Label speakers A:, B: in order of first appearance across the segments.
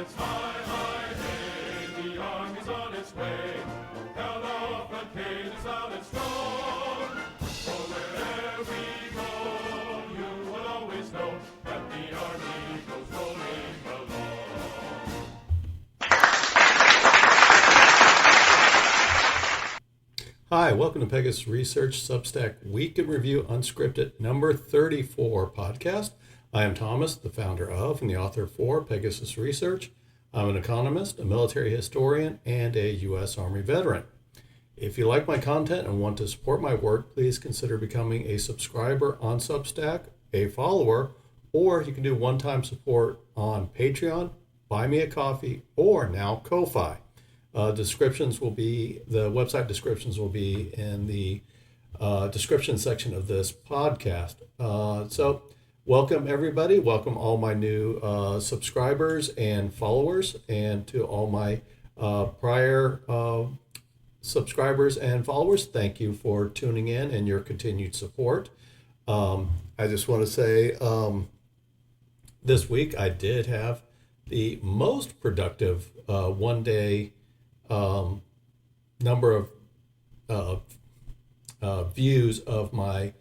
A: It's high, high, hey, the army's on its way. Held off on cages loud and strong. For wherever we go, you will always know that the army goes rolling along.
B: Hi, welcome to Pegasus Research Substack Week in Review Unscripted number 34 podcast. I am Thomas, the founder of and the author for Pegasus Research. I'm an economist, a military historian, and a U.S. Army veteran. If you like my content and want to support my work, please consider becoming a subscriber on Substack, a follower, or you can do one-time support on Patreon, Buy Me a Coffee, or now Ko-Fi. The website descriptions will be in the description section of this podcast. So welcome everybody. Welcome all my new subscribers and followers, and to all my prior subscribers and followers. Thank you for tuning in and your continued support. I just want to say this week I did have the most productive one-day number of views of my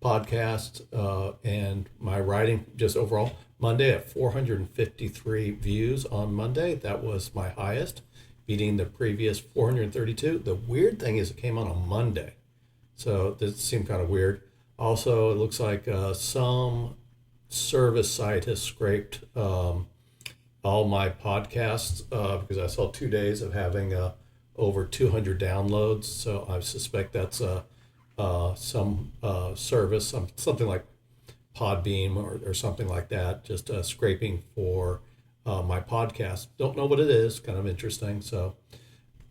B: podcast and my writing just overall. Monday at 453 views on Monday. That was my highest, beating the previous 432. The weird thing is it came on a Monday, so this seemed kind of weird. Also, it looks like some service site has scraped all my podcasts because I saw 2 days of having over 200 downloads. So I suspect that's some service, something like Podbeam or something like that, just scraping for my podcast. Don't know what it is, kind of interesting. So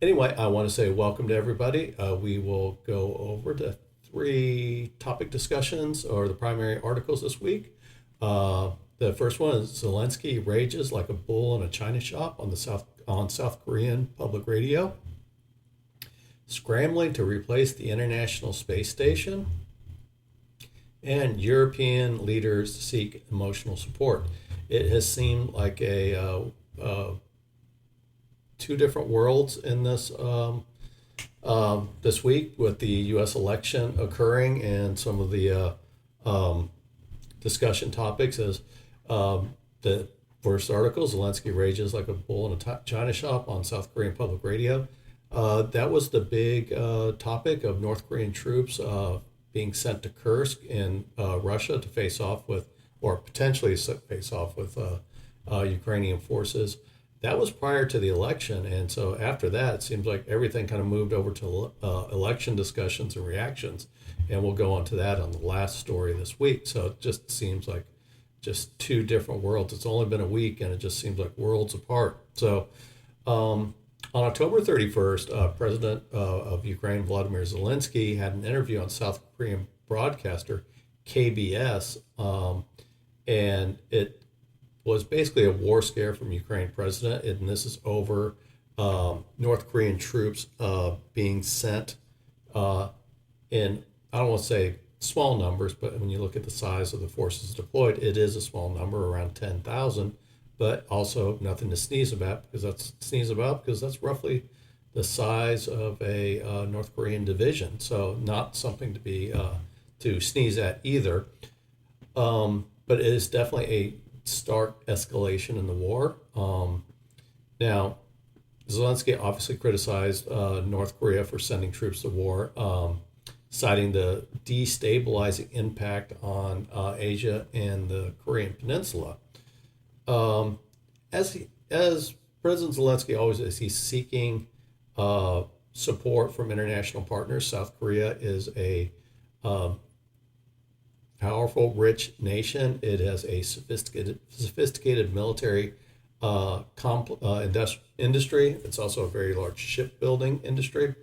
B: anyway, I want to say welcome to everybody. We will go over the 3 topic discussions or the primary articles this week. The first one is Zelensky rages like a bull in a china shop on South Korean public radio. Scrambling to replace the International Space Station. And European leaders seek emotional support. It has seemed like two different worlds in this this week, with the U.S. election occurring, and some of the discussion topics as the first article, Zelensky rages like a bull in a china shop on South Korean public radio. That was the big topic of North Korean troops being sent to Kursk in Russia to face off with, or potentially face off with Ukrainian forces. That was prior to the election, and so after that, it seems like everything kind of moved over to election discussions and reactions, and we'll go on to that on the last story this week. So it just seems like just 2 different worlds. It's only been a week, and it just seems like worlds apart. So on October 31st, President of Ukraine, Volodymyr Zelensky, had an interview on South Korean broadcaster KBS, and it was basically a war scare from Ukraine president, and this is over North Korean troops being sent in, I don't want to say small numbers, but when you look at the size of the forces deployed, it is a small number, around 10,000, but also nothing to sneeze about, because that's roughly the size of a North Korean division. So not something to be to sneeze at either. But it is definitely a stark escalation in the war. Now, Zelensky obviously criticized North Korea for sending troops to war, citing the destabilizing impact on Asia and the Korean Peninsula. As President Zelensky always is, he's seeking support from international partners. South Korea is a powerful, rich nation. It has a sophisticated military industry. It's also a very large shipbuilding industry.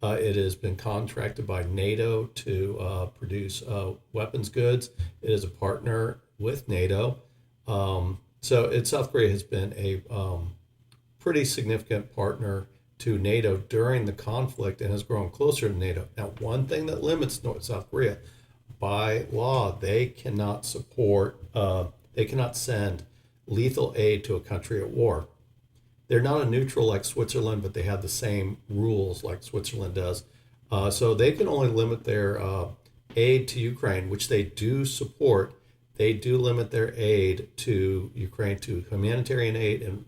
B: It has been contracted by NATO to produce weapons goods. It is a partner with NATO. South Korea has been a pretty significant partner to NATO during the conflict and has grown closer to NATO. Now, one thing that limits South Korea, by law, they cannot send lethal aid to a country at war. They're not a neutral like Switzerland, but they have the same rules like Switzerland does. So they can only limit their aid to Ukraine, which they do support. They do limit their aid to Ukraine to humanitarian aid and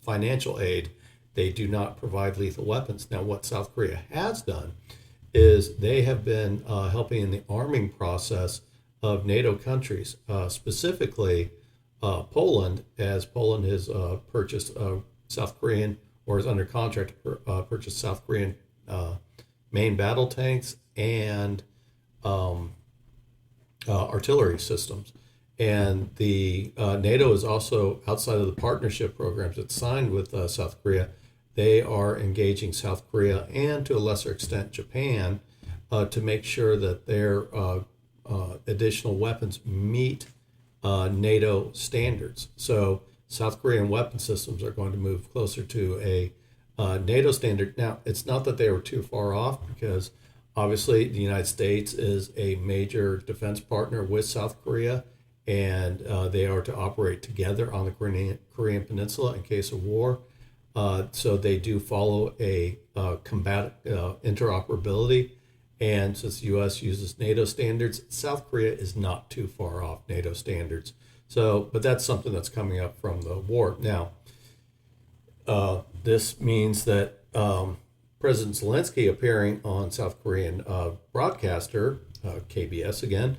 B: financial aid. They do not provide lethal weapons. Now, what South Korea has done is they have been helping in the arming process of NATO countries, specifically Poland, as Poland has purchased South Korean, or is under contract to purchase South Korean main battle tanks and artillery systems. And the NATO is also, outside of the partnership programs it's signed with South Korea, they are engaging South Korea and to a lesser extent Japan to make sure that their additional weapons meet NATO standards. So South Korean weapon systems are going to move closer to a NATO standard. Now, it's not that they were too far off, because obviously the United States is a major defense partner with South Korea, and they are to operate together on the Korean Peninsula in case of war. So they do follow a combat interoperability. And since the U.S. uses NATO standards, South Korea is not too far off NATO standards. So, but that's something that's coming up from the war. Now, this means that President Zelensky appearing on South Korean broadcaster, KBS again,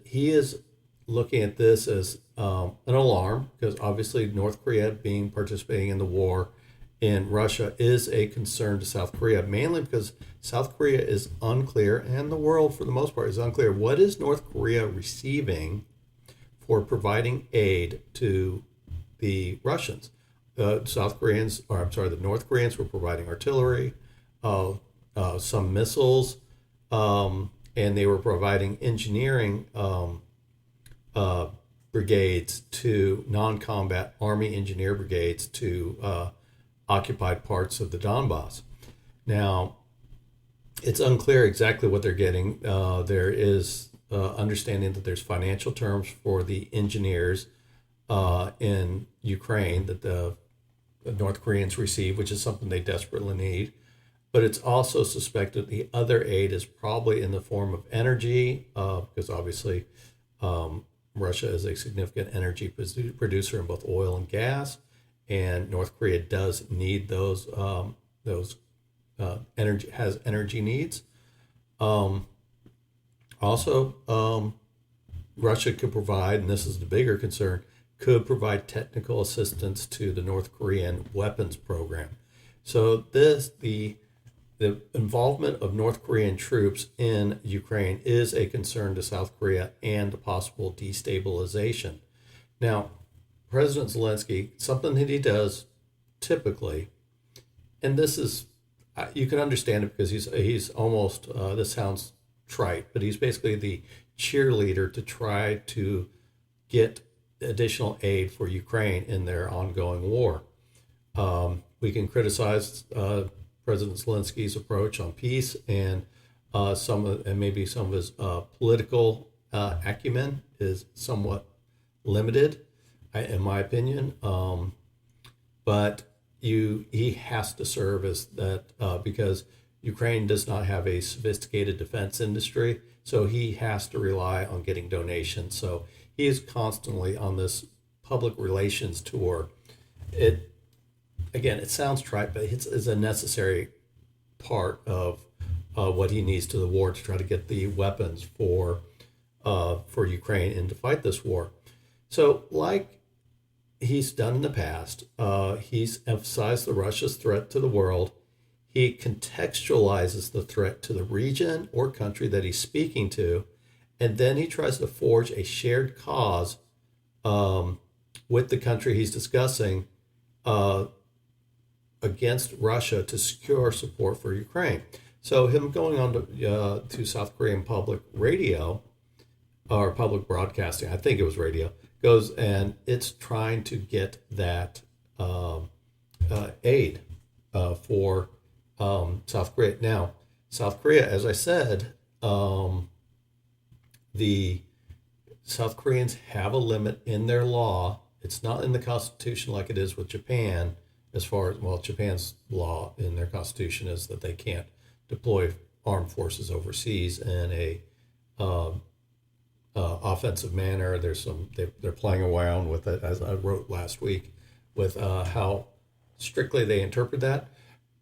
B: he is looking at this as an alarm, because obviously North Korea participating in the war in Russia is a concern to South Korea, mainly because South Korea is unclear, and the world for the most part is unclear. What is North Korea receiving for providing aid to the Russians? The North Koreans were providing artillery, some missiles, and they were providing engineering brigades to non-combat army engineer brigades to occupied parts of the Donbass. Now, it's unclear exactly what they're getting. There is understanding that there's financial terms for the engineers in Ukraine that the North Koreans receive, which is something they desperately need. But it's also suspected the other aid is probably in the form of energy, because obviously Russia is a significant energy producer in both oil and gas, and North Korea does need those energy needs. Also, Russia could provide, and this is the bigger concern, could provide technical assistance to the North Korean weapons program. So the involvement of North Korean troops in Ukraine is a concern to South Korea and a possible destabilization. Now, President Zelensky, something that he does typically, and this is, you can understand it because he's almost, this sounds trite, but he's basically the cheerleader to try to get additional aid for Ukraine in their ongoing war. We can criticize President Zelensky's approach on peace and maybe some of his political acumen is somewhat limited, in my opinion. But he has to serve as that because Ukraine does not have a sophisticated defense industry, so he has to rely on getting donations. So he is constantly on this public relations tour. It sounds trite, but it's a necessary part of what he needs to the war to try to get the weapons for Ukraine and to fight this war. So, like he's done in the past, he's emphasized Russia's threat to the world. He contextualizes the threat to the region or country that he's speaking to, and then he tries to forge a shared cause with the country he's discussing against Russia to secure support for Ukraine. So him going on to South Korean public radio or public broadcasting, I think it was radio, goes and it's trying to get that aid for South Korea. Now, South Korea, as I said, the South Koreans have a limit in their law It's not in the Constitution like it is with Japan, as far as, well, Japan's law in their Constitution is that they can't deploy armed forces overseas in a offensive manner. They're playing around with it, as I wrote last week, with how strictly they interpret that.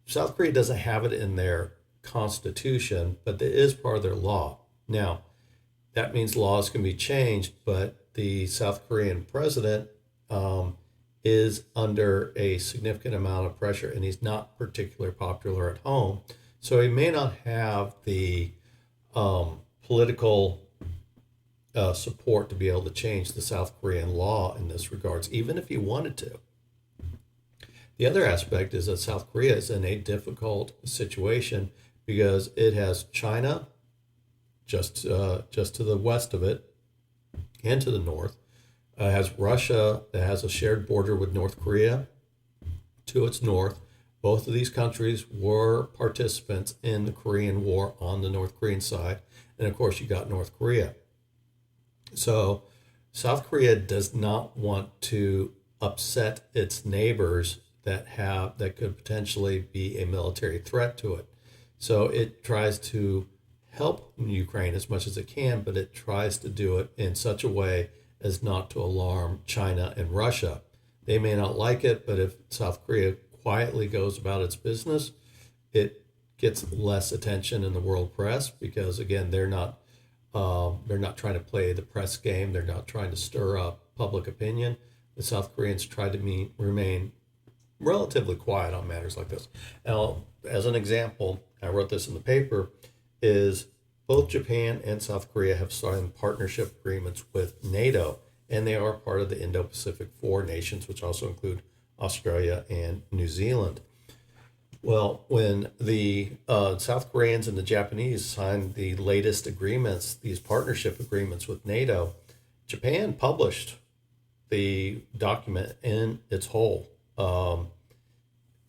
B: South Korea doesn't have it in their constitution, but it is part of their law. Now, that means laws can be changed, but the South Korean president is under a significant amount of pressure, and he's not particularly popular at home. So he may not have the political support to be able to change the South Korean law in this regards, even if he wanted to. The other aspect is that South Korea is in a difficult situation because it has China just to the west of it and to the north. It has Russia that has a shared border with North Korea to its north. Both of these countries were participants in the Korean War on the North Korean side. And of course, you got North Korea. So South Korea does not want to upset its neighbors that could potentially be a military threat to it. So it tries to help Ukraine as much as it can, but it tries to do it in such a way as not to alarm China and Russia. They may not like it, but if South Korea quietly goes about its business, it gets less attention in the world press because, again, they're not trying to play the press game. They're not trying to stir up public opinion. The South Koreans try to remain relatively quiet on matters like this. Now, as an example, I wrote this in the paper, is both Japan and South Korea have signed partnership agreements with NATO, and they are part of the Indo-Pacific 4 nations, which also include Australia and New Zealand. Well, when the South Koreans and the Japanese signed the latest agreements, these partnership agreements with NATO, Japan published the document in its whole,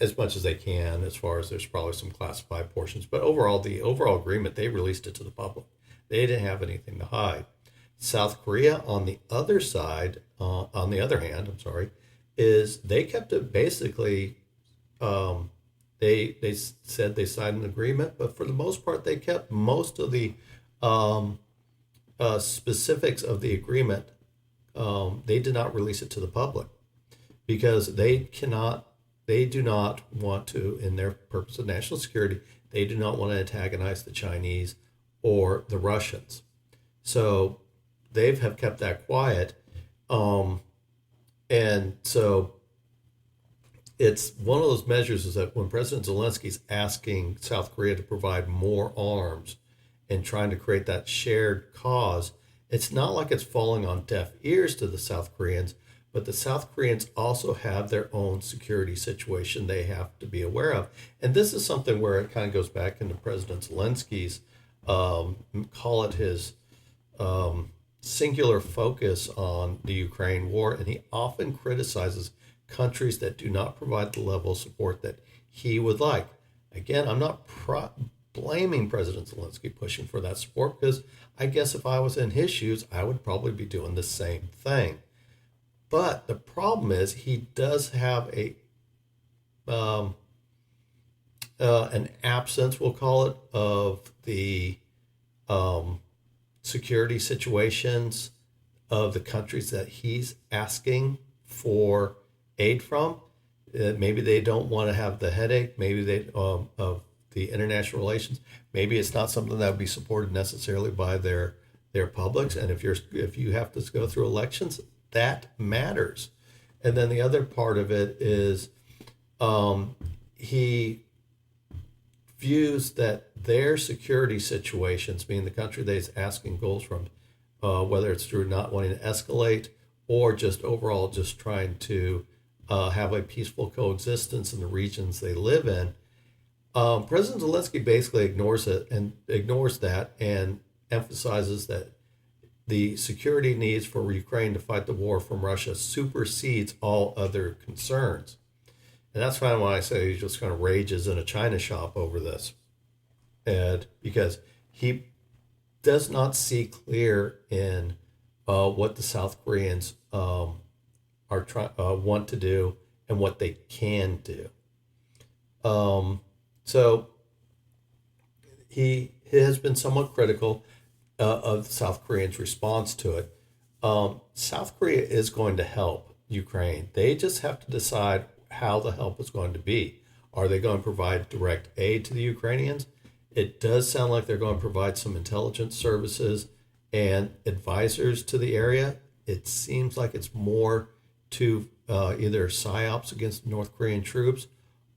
B: as much as they can, as far as there's probably some classified portions. But overall, the overall agreement, they released it to the public. They didn't have anything to hide. South Korea, on the other side, on the other hand, is they kept it basically, they said they signed an agreement, but for the most part, they kept most of the specifics of the agreement. They did not release it to the public because they do not want to, in their purpose of national security, they do not want to antagonize the Chinese or the Russians. So they have kept that quiet. And so it's one of those measures is that when President Zelensky's asking South Korea to provide more arms and trying to create that shared cause, it's not like it's falling on deaf ears to the South Koreans, but the South Koreans also have their own security situation they have to be aware of. And this is something where it kind of goes back into President Zelensky's, call it his singular focus on the Ukraine war. And he often criticizes countries that do not provide the level of support that he would like. Again, I'm not blaming President Zelensky pushing for that support because I guess if I was in his shoes, I would probably be doing the same thing. But the problem is he does have an absence, we'll call it, of the security situations of the countries that he's asking for aid from. Maybe they don't want to have the headache. Maybe they of the international relations. Maybe it's not something that would be supported necessarily by their publics. And if you have to go through elections, that matters. And then the other part of it is he views that their security situations, being the country that he's asking goals from, whether it's through not wanting to escalate or just overall just trying to have a peaceful coexistence in the regions they live in, President Zelensky basically ignores that and emphasizes that the security needs for Ukraine to fight the war from Russia supersedes all other concerns. And that's why when I say he just kind of rages in a china shop over this. And because he does not see clear in what the South Koreans want to do and what they can do. So he has been somewhat critical of the South Koreans' response to it. South Korea is going to help Ukraine. They just have to decide how the help is going to be. Are they going to provide direct aid to the Ukrainians? It does sound like they're going to provide some intelligence services and advisors to the area. It seems like it's more to either psyops against North Korean troops,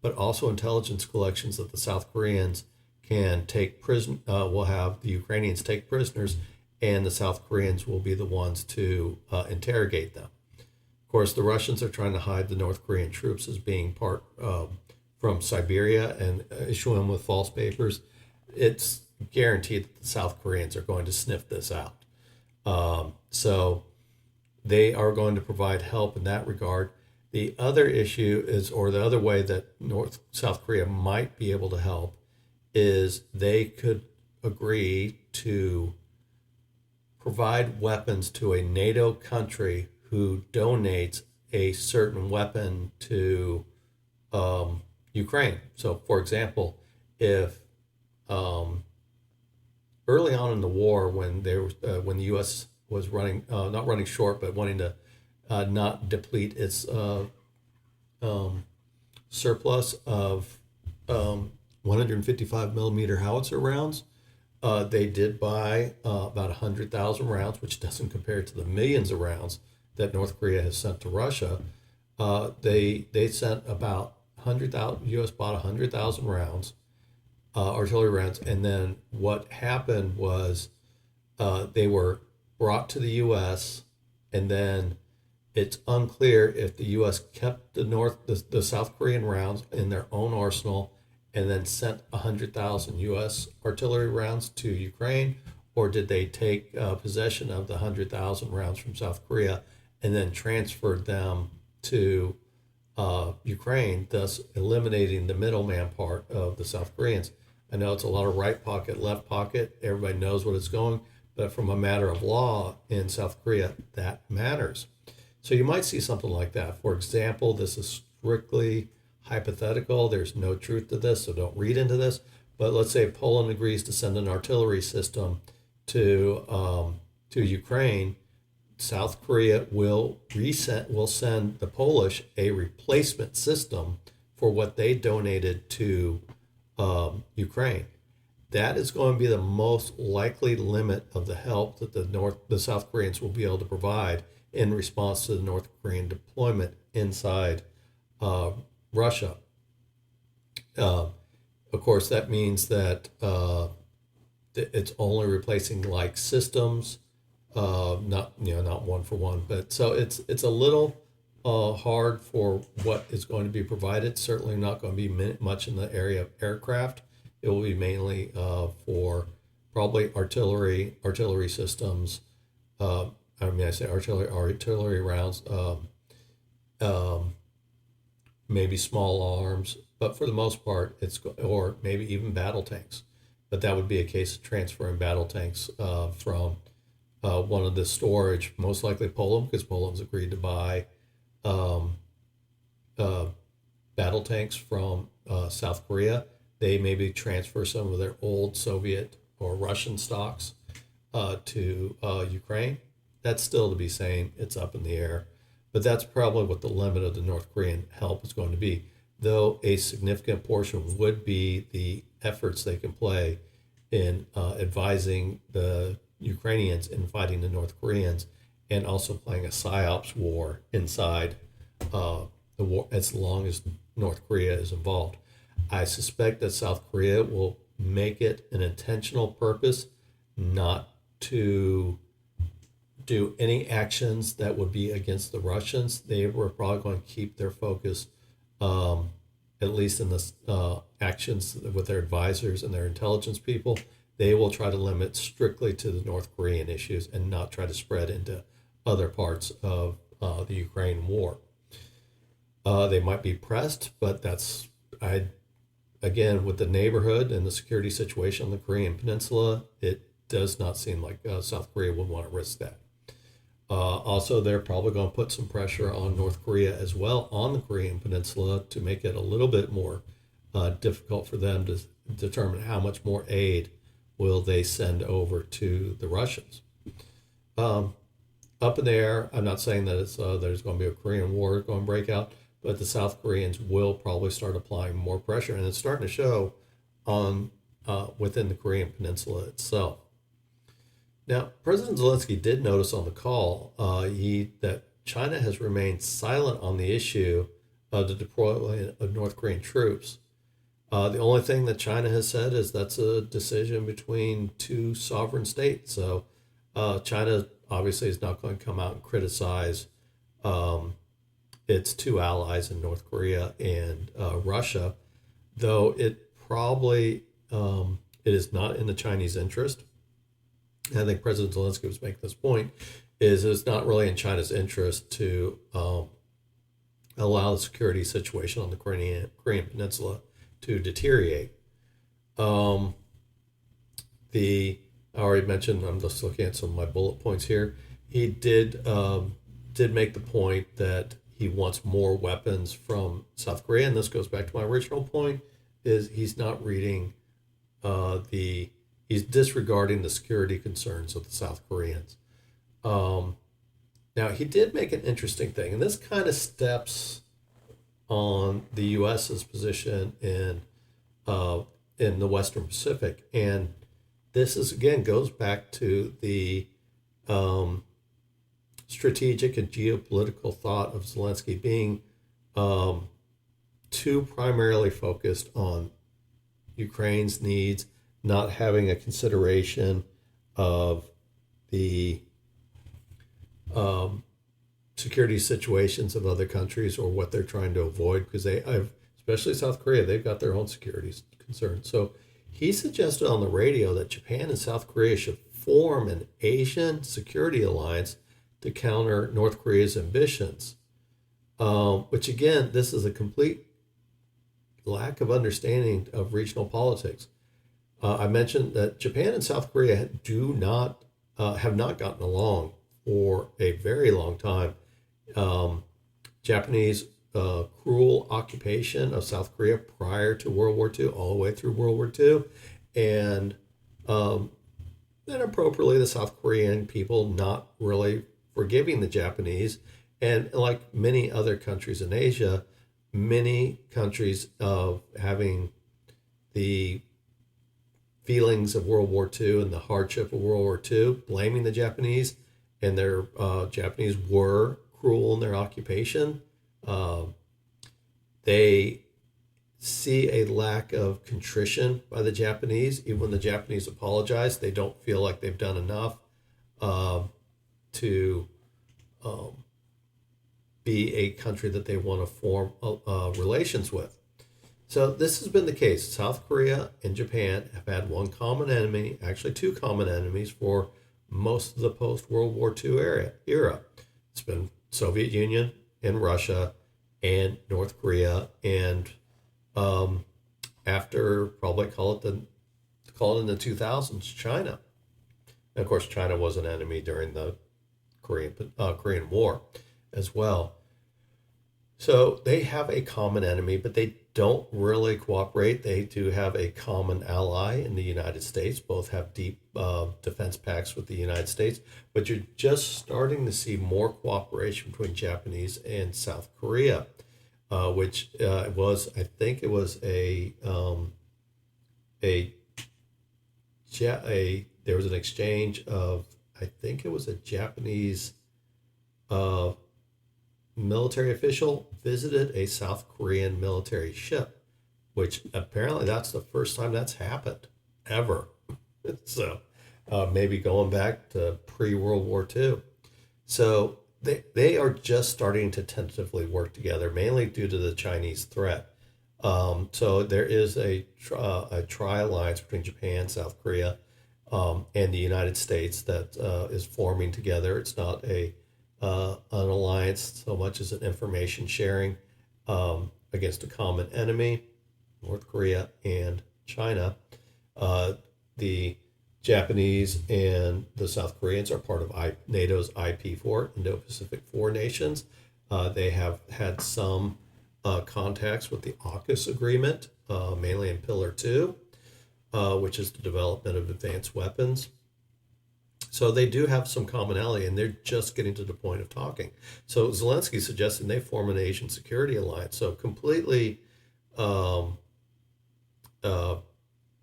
B: but also intelligence collections that the South Koreans can take will have the Ukrainians take prisoners, and the South Koreans will be the ones to interrogate them. Of course, the Russians are trying to hide the North Korean troops as being part from Siberia and issue them with false papers. It's guaranteed that the South Koreans are going to sniff this out. So they are going to provide help in that regard. The other issue is, or the other way that South Korea might be able to help, is they could agree to provide weapons to a NATO country who donates a certain weapon to Ukraine. So, for example, if early on in the war, when when the U.S. was not running short, but wanting to not deplete its surplus of 155 millimeter howitzer rounds, they did buy about 100,000 rounds, which doesn't compare to the millions of rounds that North Korea has sent to Russia. They sent about 100,000. U.S. bought 100,000 rounds, artillery rounds, and then what happened was they were brought to the U.S. and then it's unclear if the U.S. kept the South Korean rounds in their own arsenal and then sent 100,000 U.S. artillery rounds to Ukraine, or did they take possession of the 100,000 rounds from South Korea and then transferred them to Ukraine, thus eliminating the middleman part of the South Koreans. I know it's a lot of right pocket, left pocket. Everybody knows what it's going, but from a matter of law in South Korea, that matters. So you might see something like that. For example, this is strictly hypothetical. There's no truth to this, so don't read into this. But let's say Poland agrees to send an artillery system to Ukraine. South Korea will send the Polish a replacement system for what they donated to Ukraine. That is going to be the most likely limit of the help that the South Koreans will be able to provide in response to the North Korean deployment inside Russia. Of course, that means that it's only replacing like systems, not one for one. But so it's a little hard for what is going to be provided. Certainly not going to be much in the area of aircraft. It will be mainly for probably artillery systems. I say artillery rounds, maybe small arms, but for the most part, or maybe even battle tanks. But that would be a case of transferring battle tanks from one of the storage, most likely Poland, because Poland's agreed to buy battle tanks from South Korea. They maybe transfer some of their old Soviet or Russian stocks to Ukraine. That's still to be seen. It's up in the air. But that's probably what the limit of the North Korean help is going to be, though a significant portion would be the efforts they can play in advising the Ukrainians in fighting the North Koreans, and also playing a psyops war inside the war as long as North Korea is involved. I suspect that South Korea will make it an intentional purpose not to do any actions that would be against the Russians. They were probably going to keep their focus, at least in the actions with their advisors and their intelligence people. They will try to limit strictly to the North Korean issues and not try to spread into other parts of the Ukraine war. They might be pressed, but again, with the neighborhood and the security situation on the Korean Peninsula, it does not seem like South Korea would want to risk that. Also, they're probably going to put some pressure on North Korea as well on the Korean Peninsula to make it a little bit more difficult for them to determine how much more aid will they send over to the Russians. Um, Up in the air. I'm not saying that there's going to be a Korean War going to break out, but the South Koreans will probably start applying more pressure, and it's starting to show on within the Korean Peninsula itself. Now, President Zelensky did notice on the call that China has remained silent on the issue of the deployment of North Korean troops. The only thing that China has said is that's a decision between two sovereign states. So China obviously is not going to come out and criticize its two allies in North Korea and Russia, though it probably it is not in the Chinese interest. I think President Zelensky was making this point, is it's not really in China's interest to allow the security situation on the Korean Peninsula to deteriorate. I already mentioned, I'm just looking at some of my bullet points here. He did make the point that he wants more weapons from South Korea, and this goes back to my original point, is he's not reading he's disregarding the security concerns of the South Koreans. Now, he did make an interesting thing, and this kind of steps on the U.S.'s position in the Western Pacific, and this is again goes back to the strategic and geopolitical thought of Zelensky being too primarily focused on Ukraine's needs, not having a consideration of the security situations of other countries or what they're trying to avoid, because especially South Korea, they've got their own security concerns. So he suggested on the radio that Japan and South Korea should form an Asian security alliance to counter North Korea's ambitions, which again, this is a complete lack of understanding of regional politics. I mentioned that Japan and South Korea have not gotten along for a very long time. Japanese cruel occupation of South Korea prior to World War II, all the way through World War II, and then appropriately the South Korean people not really forgiving the Japanese, and like many other countries in Asia, many countries having the feelings of World War II and the hardship of World War II, blaming the Japanese, and their Japanese were cruel in their occupation. They see a lack of contrition by the Japanese. Even when the Japanese apologize, they don't feel like they've done enough to be a country that they want to form relations with. So this has been the case. South Korea and Japan have had one common enemy, actually two common enemies for most of the post-World War II era. It's been Soviet Union and Russia and North Korea, and after probably call it in the 2000s, China. And of course, China was an enemy during the Korean War as well. So they have a common enemy, but they don't really cooperate. They do have a common ally in the United States. Both have deep defense pacts with the United States, but you're just starting to see more cooperation between Japanese and South Korea, which there was an exchange of, I think it was a Japanese military official visited a South Korean military ship, which apparently that's the first time that's happened ever. So maybe going back to pre-World War II. So they are just starting to tentatively work together, mainly due to the Chinese threat. So there is a tri-alliance between Japan, South Korea, and the United States that is forming together. It's not an alliance so much as an information sharing against a common enemy, North Korea and China. The Japanese and the South Koreans are part of NATO's IP4, Indo-Pacific Four Nations. They have had some contacts with the AUKUS agreement, mainly in Pillar 2, which is the development of advanced weapons. So they do have some commonality, and they're just getting to the point of talking. So Zelensky suggesting they form an Asian security alliance. So completely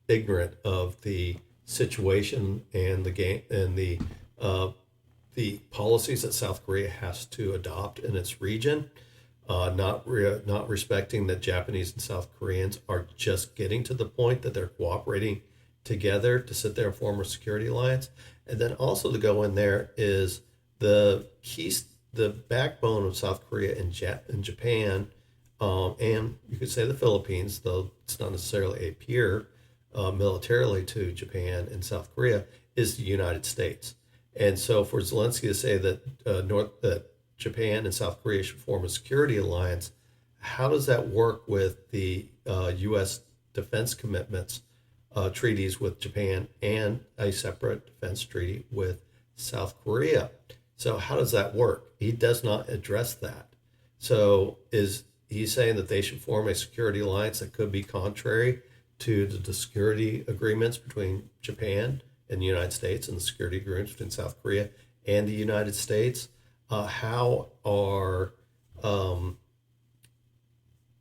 B: ignorant of the situation and the game and the policies that South Korea has to adopt in its region. Not respecting that Japanese and South Koreans are just getting to the point that they're cooperating together to sit there and form a security alliance. And then also to go in there is the backbone of South Korea and Japan, and you could say the Philippines, though it's not necessarily a peer militarily to Japan and South Korea, is the United States. And so for Zelensky to say that Japan and South Korea should form a security alliance, how does that work with the U.S. defense commitments, treaties with Japan, and a separate defense treaty with South Korea? So how does that work? He does not address that. So is he saying that they should form a security alliance that could be contrary to the security agreements between Japan and the United States and the security agreements between South Korea and the United States? How are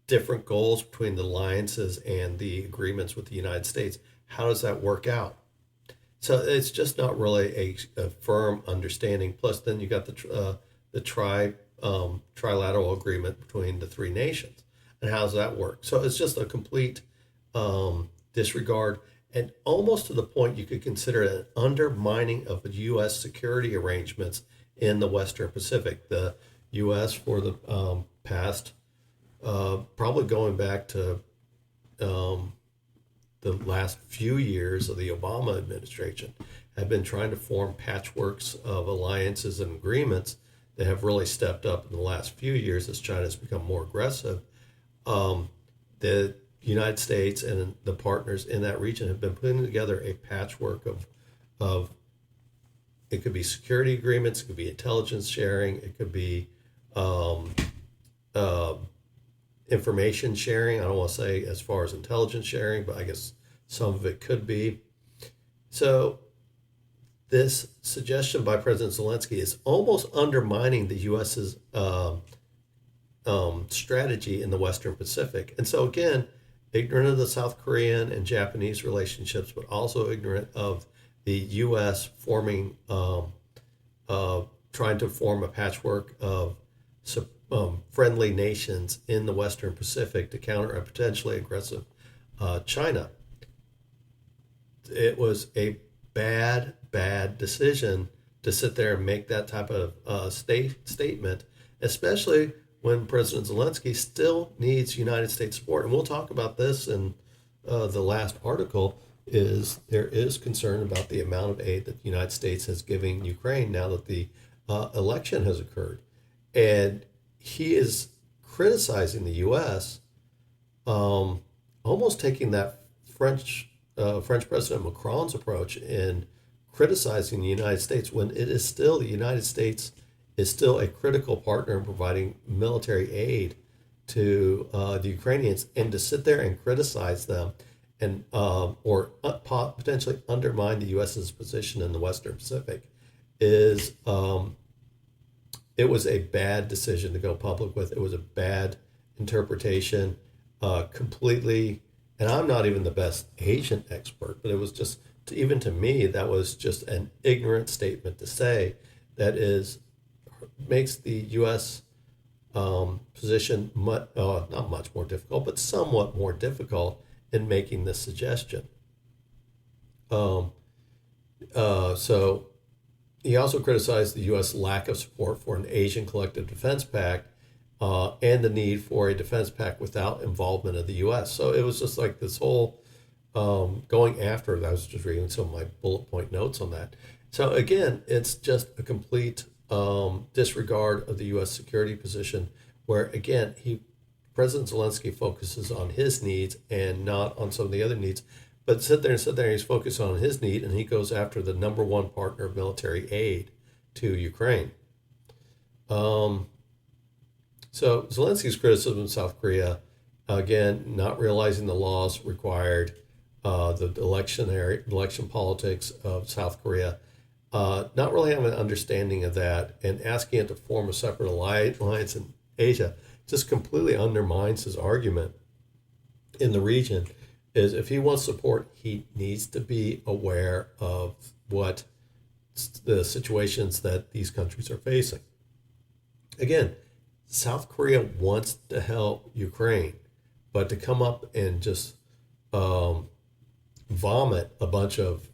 B: different goals between the alliances and the agreements with the United States? How does that work out? So it's just not really a firm understanding. Plus, then you got the trilateral agreement between the three nations, and how does that work? So it's just a complete disregard, and almost to the point you could consider it an undermining of the U.S. security arrangements in the Western Pacific. The U.S. for the past, probably going back to the last few years of the Obama administration, have been trying to form patchworks of alliances and agreements that have really stepped up in the last few years as China has become more aggressive. The United States and the partners in that region have been putting together a patchwork of it could be security agreements, it could be intelligence sharing, it could be information sharing. I don't want to say as far as intelligence sharing, but I guess some of it could be. So this suggestion by President Zelensky is almost undermining the U.S.'s strategy in the Western Pacific. And so again, ignorant of the South Korean and Japanese relationships, but also ignorant of the U.S. forming, trying to form a patchwork of friendly nations in the Western Pacific to counter a potentially aggressive China. It was a bad decision to sit there and make that type of statement, especially when President Zelensky still needs United States support. And we'll talk about this in the last article. There is concern about the amount of aid that the United States has given Ukraine now that the election has occurred. And he is criticizing the U.S., almost taking that French President Macron's approach in criticizing the United States when it is still, the United States is still a critical partner in providing military aid to the Ukrainians, and to sit there and criticize them and or potentially undermine the U.S.'s position in the Western Pacific is it was a bad decision to go public with. It was a bad interpretation, completely. And I'm not even the best Asian expert, but it was just, even to me, that was just an ignorant statement to say that makes the U.S. Position not much more difficult, but somewhat more difficult in making this suggestion. So he also criticized the U.S. lack of support for an Asian Collective Defense Pact and the need for a defense pact without involvement of the U.S. So it was just like this whole going after it. I was just reading some of my bullet point notes on that. So again, it's just a complete disregard of the U.S. security position, where again, President Zelensky focuses on his needs and not on some of the other needs. But sit there, he's focused on his need, and he goes after the number one partner of military aid to Ukraine. So Zelensky's criticism of South Korea, again, not realizing the laws required, the election politics of South Korea, not really having an understanding of that, and asking it to form a separate alliance in Asia just completely undermines his argument in the region. Is if he wants support, he needs to be aware of what the situations that these countries are facing. Again, South Korea wants to help Ukraine, but to come up and just vomit a bunch of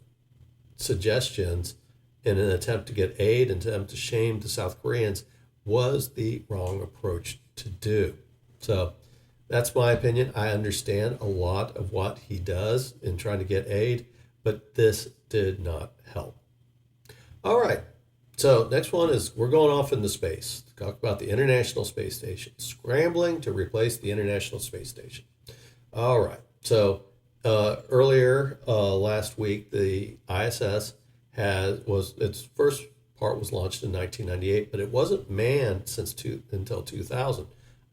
B: suggestions in an attempt to get aid and attempt to shame the South Koreans was the wrong approach to do. So that's my opinion. I understand a lot of what he does in trying to get aid, but this did not help. All right. So next one is we're going off into space to talk about the International Space Station, scrambling to replace the International Space Station. All right. So earlier last week, the ISS its first part was launched in 1998, but it wasn't manned until 2000.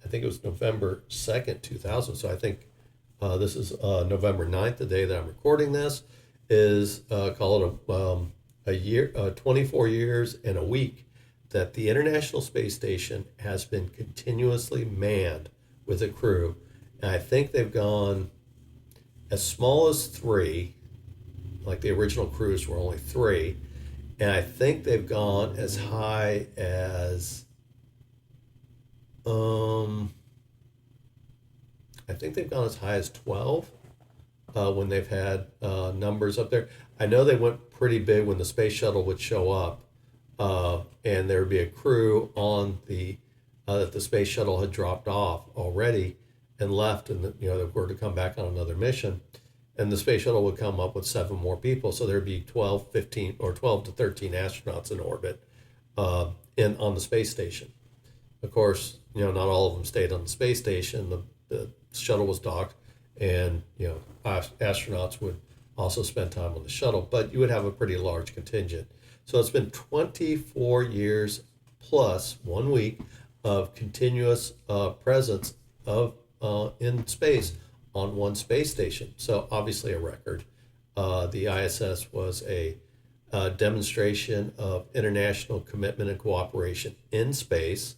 B: I think it was November 2nd, 2000. So I think this is November 9th, the day that I'm recording this, is called a year, 24 years and a week that the International Space Station has been continuously manned with a crew. And I think they've gone as small as 3, like the original crews were only 3. And I think they've gone as high as, I think they've gone as high as 12 when they've had numbers up there. I know they went pretty big when the space shuttle would show up, and there would be a crew on that the space shuttle had dropped off already and left, and they were to come back on another mission, and the space shuttle would come up with 7 more people, so there'd be 12 to 13 astronauts in orbit on the space station. Of course, not all of them stayed on the space station. The shuttle was docked, and astronauts would also spend time on the shuttle, but you would have a pretty large contingent. So it's been 24 years plus 1 week of continuous presence in space on one space station. So obviously a record. The ISS was a demonstration of international commitment and cooperation in space.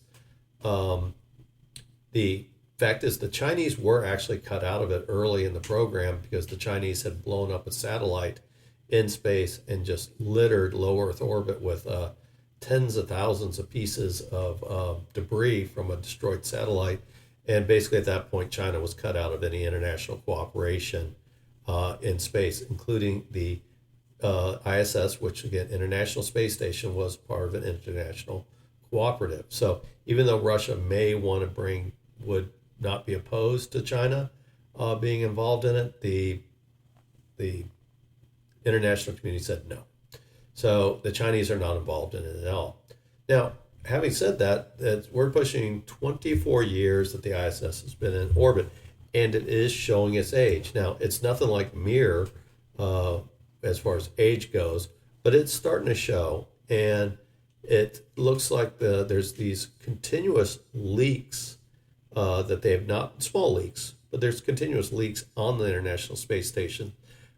B: The fact is the Chinese were actually cut out of it early in the program because the Chinese had blown up a satellite in space and just littered low Earth orbit with tens of thousands of pieces of debris from a destroyed satellite. And basically at that point, China was cut out of any international cooperation in space, including the ISS, which again, International Space Station, was part of an international cooperative. So even though Russia may want to would not be opposed to China being involved in it, the international community said no. So the Chinese are not involved in it at all. Now, having said that, we're pushing 24 years that the ISS has been in orbit, and it is showing its age. Now, it's nothing like Mir as far as age goes, but it's starting to show, and it looks like there's these continuous leaks that they have not, small leaks, but there's continuous leaks on the International Space Station,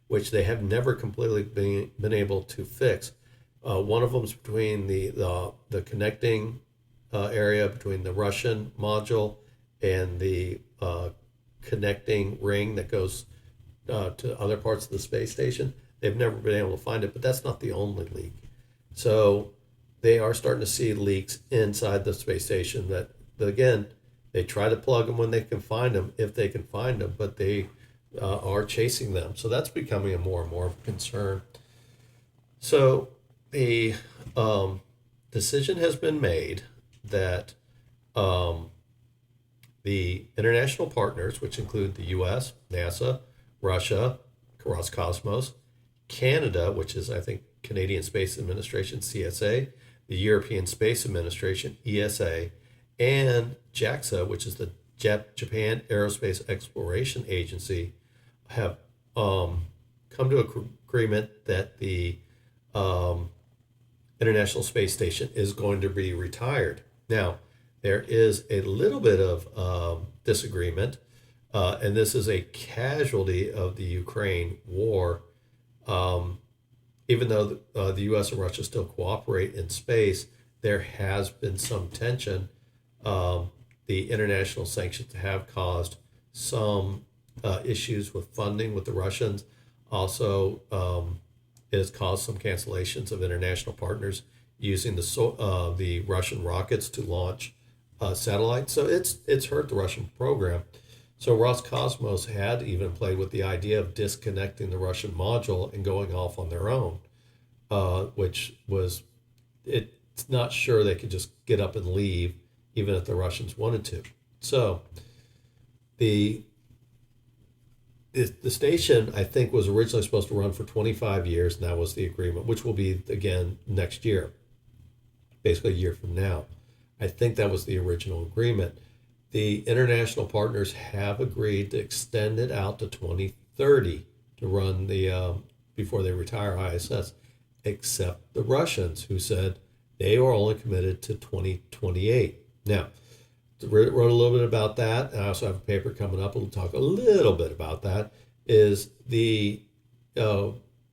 B: which they have never completely been able to fix. One of them is between the connecting area between the Russian module and the connecting ring that goes to other parts of the space station. They've never been able to find it, but that's not the only leak. So they are starting to see leaks inside the space station that again, they try to plug them when they can find them, if they can find them, but they are chasing them. So that's becoming a more and more concern. So the decision has been made that the international partners, which include the U.S., NASA, Russia, Roscosmos, Canada, which is, I think, Canadian Space Administration, CSA, the European Space Administration, ESA, and JAXA, which is the Japan Aerospace Exploration Agency, have come to an agreement that the International Space Station is going to be retired. Now, there is a little bit of disagreement, and this is a casualty of the Ukraine war. Even though the U.S. and Russia still cooperate in space, there has been some tension. The international sanctions have caused some issues with funding with the Russians. Also, it has caused some cancellations of international partners using the Russian rockets to launch satellites. So it's hurt the Russian program. So Roscosmos had even played with the idea of disconnecting the Russian module and going off on their own, which was, it's not sure they could just get up and leave, even if the Russians wanted to. So the station, I think, was originally supposed to run for 25 years, and that was the agreement, which will be, again, next year, basically a year from now. I think that was the original agreement. The international partners have agreed to extend it out to 2030 to run before they retire ISS, except the Russians, who said they were only committed to 2028. Now, wrote a little bit about that. I also have a paper coming up. We'll talk a little bit about that. Is the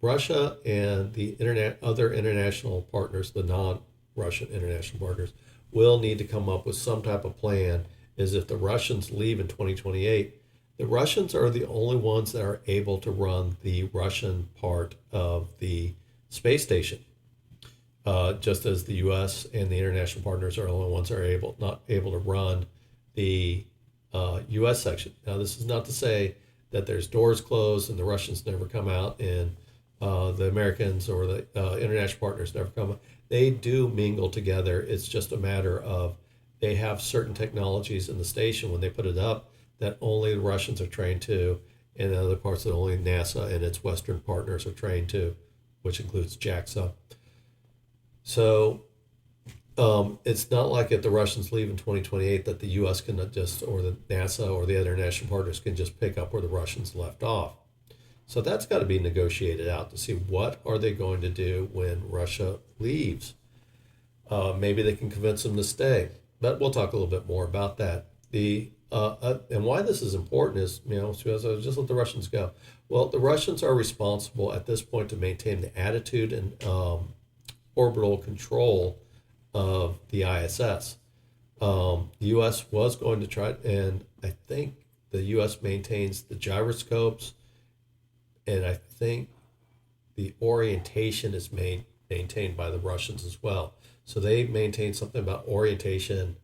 B: Russia and the other international partners, the non-Russian international partners, will need to come up with some type of plan. Is if the Russians leave in 2028, the Russians are the only ones that are able to run the Russian part of the space station. Just as the U.S. and the international partners are the only ones that are not able to run the U.S. section. Now, this is not to say that there's doors closed and the Russians never come out and the Americans or the international partners never come out. They do mingle together. It's just a matter of they have certain technologies in the station when they put it up that only the Russians are trained to, and other parts that only NASA and its Western partners are trained to, which includes JAXA. So it's not like if the Russians leave in 2028 that the U.S. can just, or the NASA or the other international partners can just pick up where the Russians left off. So that's got to be negotiated out to see what are they going to do when Russia leaves. Maybe they can convince them to stay, but we'll talk a little bit more about that. And why this is important is, so just let the Russians go. Well, the Russians are responsible at this point to maintain the attitude and orbital control of the ISS. The U.S. was going to try, and I think the U.S. maintains the gyroscopes, and I think the orientation is maintained by the Russians as well. So they maintain something about orientation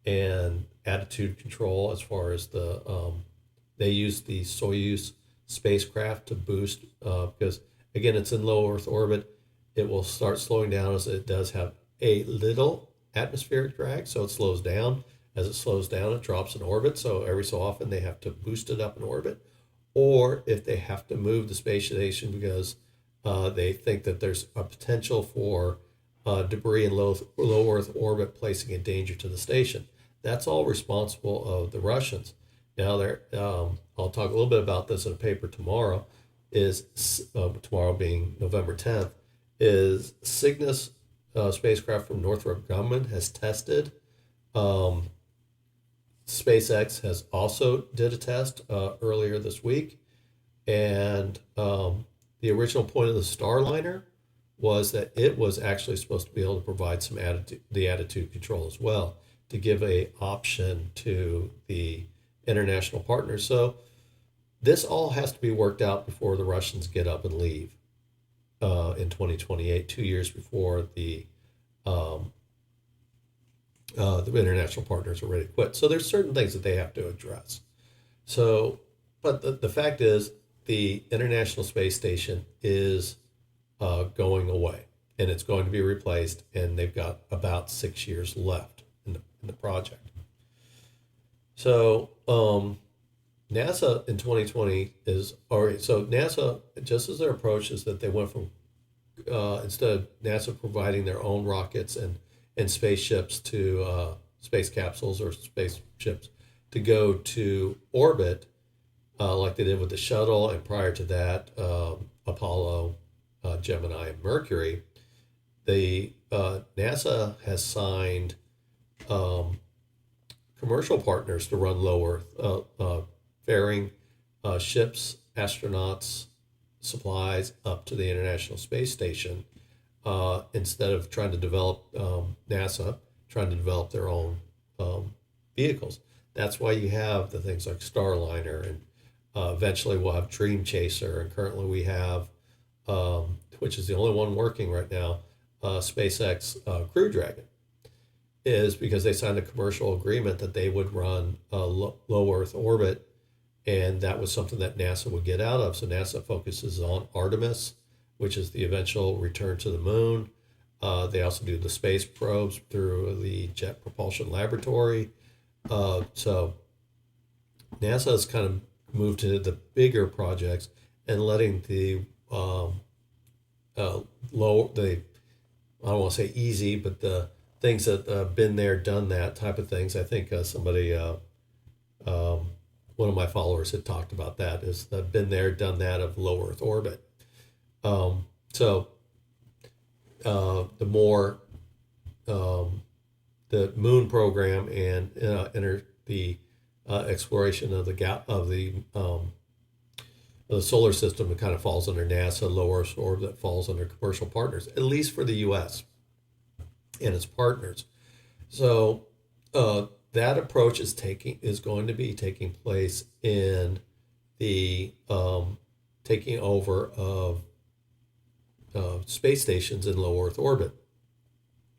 B: and attitude control as far as they use the Soyuz spacecraft to boost, because again, it's in low Earth orbit. It will start slowing down as it does have a little atmospheric drag, so it slows down. As it slows down, it drops in orbit, so every so often they have to boost it up in orbit. Or if they have to move the space station because they think that there's a potential for debris in low Earth orbit placing a danger to the station. That's all responsible of the Russians. Now, I'll talk a little bit about this in a paper tomorrow, tomorrow being November 10th, is Cygnus spacecraft from Northrop Grumman has tested. SpaceX has also did a test earlier this week. And the original point of the Starliner was that it was actually supposed to be able to provide some attitude control as well, to give a option to the international partners. So this all has to be worked out before the Russians get up and leave in 2028, 2 years before the international partners are ready to quit. So there's certain things that they have to address. So, but the fact is, the International Space Station is going away, and it's going to be replaced, and they've got about 6 years left in the project. So NASA in 2020 is already, so NASA, just as their approach is that they went from, instead of NASA providing their own rockets and spaceships to space capsules or spaceships to go to orbit, like they did with the shuttle, and prior to that, Apollo, Gemini, and Mercury. The NASA has signed commercial partners to run low Earth, ferrying ships, astronauts, supplies up to the International Space Station, instead of trying to develop NASA trying to develop their own vehicles. That's why you have the things like Starliner, and eventually we'll have Dream Chaser, and currently we have, which is the only one working right now, SpaceX Crew Dragon, is because they signed a commercial agreement that they would run a low Earth orbit, and that was something that NASA would get out of. So NASA focuses on Artemis, which is the eventual return to the moon. They also do the space probes through the Jet Propulsion Laboratory. So NASA has kind of moved to the bigger projects and letting the I don't want to say easy, but the things that been there, done that type of things. I think somebody, one of my followers had talked about that, is the been there, done that of low Earth orbit. So the more the moon program and the exploration of the solar system, it kind of falls under NASA. Low Earth orbit falls under commercial partners, at least for the U.S. and its partners. So that approach is going to be taking place in the taking over of space stations in low Earth orbit.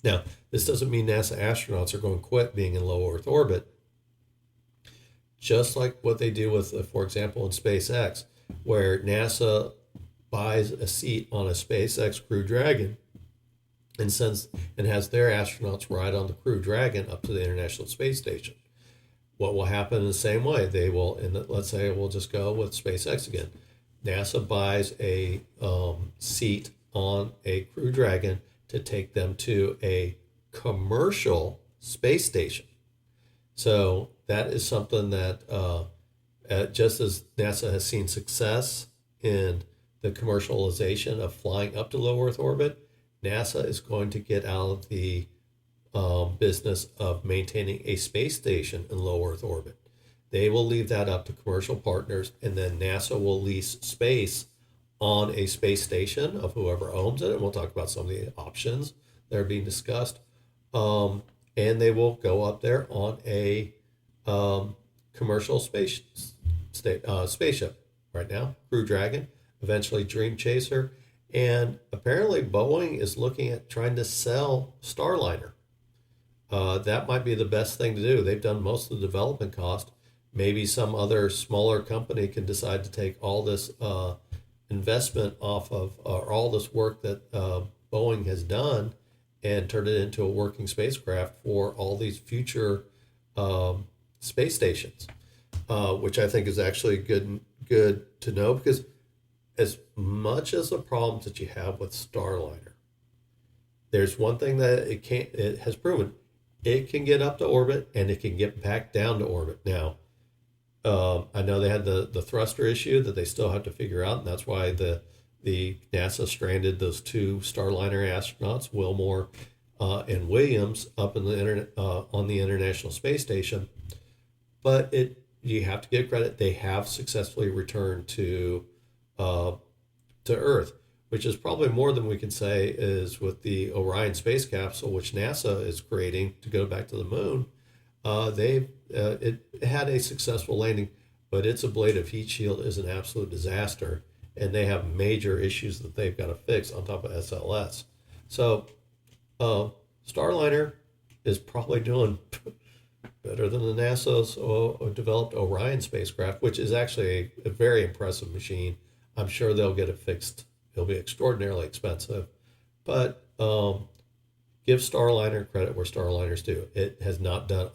B: Now, this doesn't mean NASA astronauts are going to quit being in low Earth orbit. Just like what they do with, for example, in SpaceX, where NASA buys a seat on a SpaceX Crew Dragon and has their astronauts ride on the Crew Dragon up to the International Space Station. What will happen in the same way? They will, and let's say we'll just go with SpaceX again. NASA buys a seat on a Crew Dragon to take them to a commercial space station. So that is something that just as NASA has seen success in the commercialization of flying up to low Earth orbit, NASA is going to get out of the business of maintaining a space station in low Earth orbit. They will leave that up to commercial partners, and then NASA will lease space on a space station of whoever owns it. And we'll talk about some of the options that are being discussed. And they will go up there on a commercial spaceship. Right now, Crew Dragon, eventually Dream Chaser, and apparently Boeing is looking at trying to sell Starliner. That might be the best thing to do. They've done most of the development cost. Maybe some other smaller company can decide to take all this investment off of, or all this work that Boeing has done, and turn it into a working spacecraft for all these future space stations, which I think is actually good to know, because as much as the problems that you have with Starliner, there's one thing that it has proven: it can get up to orbit and it can get back down to orbit. Now, I know they had the thruster issue that they still have to figure out, and that's why the NASA stranded those two Starliner astronauts, Wilmore and Williams, up in the on the International Space Station. But you have to give credit; they have successfully returned to Earth, which is probably more than we can say is with the Orion space capsule, which NASA is creating to go back to the moon. It had a successful landing, but its ablative heat shield is an absolute disaster, and they have major issues that they've got to fix on top of SLS. So Starliner is probably doing better than the NASA's developed Orion spacecraft, which is actually a very impressive machine. I'm sure they'll get it fixed. It'll be extraordinarily expensive, but give Starliner credit where Starliner's due. It has not done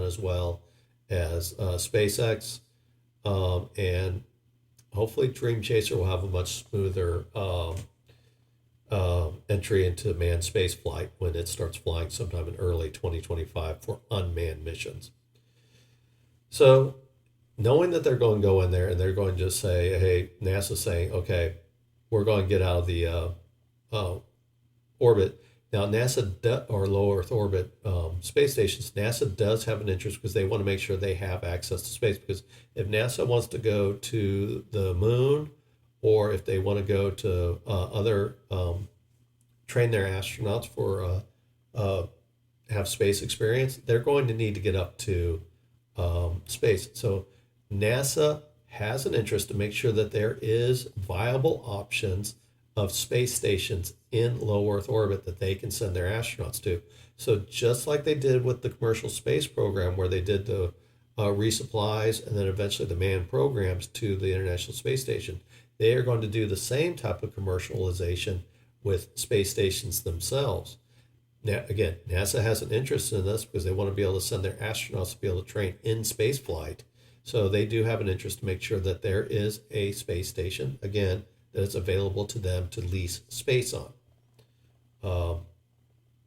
B: as well as SpaceX, and hopefully Dream Chaser will have a much smoother entry into manned space flight when it starts flying sometime in early 2025 for unmanned missions. So knowing that they're going to go in there and they're going to just say, hey, NASA's saying, okay, we're going to get out of the uh, orbit. Now, or low Earth orbit space stations, NASA does have an interest because they want to make sure they have access to space. Because if NASA wants to go to the moon, or if they want to go to other train their astronauts for have space experience, they're going to need to get up to space. So NASA has an interest to make sure that there is viable options of space stations in low Earth orbit that they can send their astronauts to. So just like they did with the commercial space program, where they did the resupplies and then eventually the manned programs to the International Space Station, they are going to do the same type of commercialization with space stations themselves. Now, again, NASA has an interest in this because they want to be able to send their astronauts to be able to train in space flight. So they do have an interest to make sure that there is a space station, again, that is available to them to lease space on.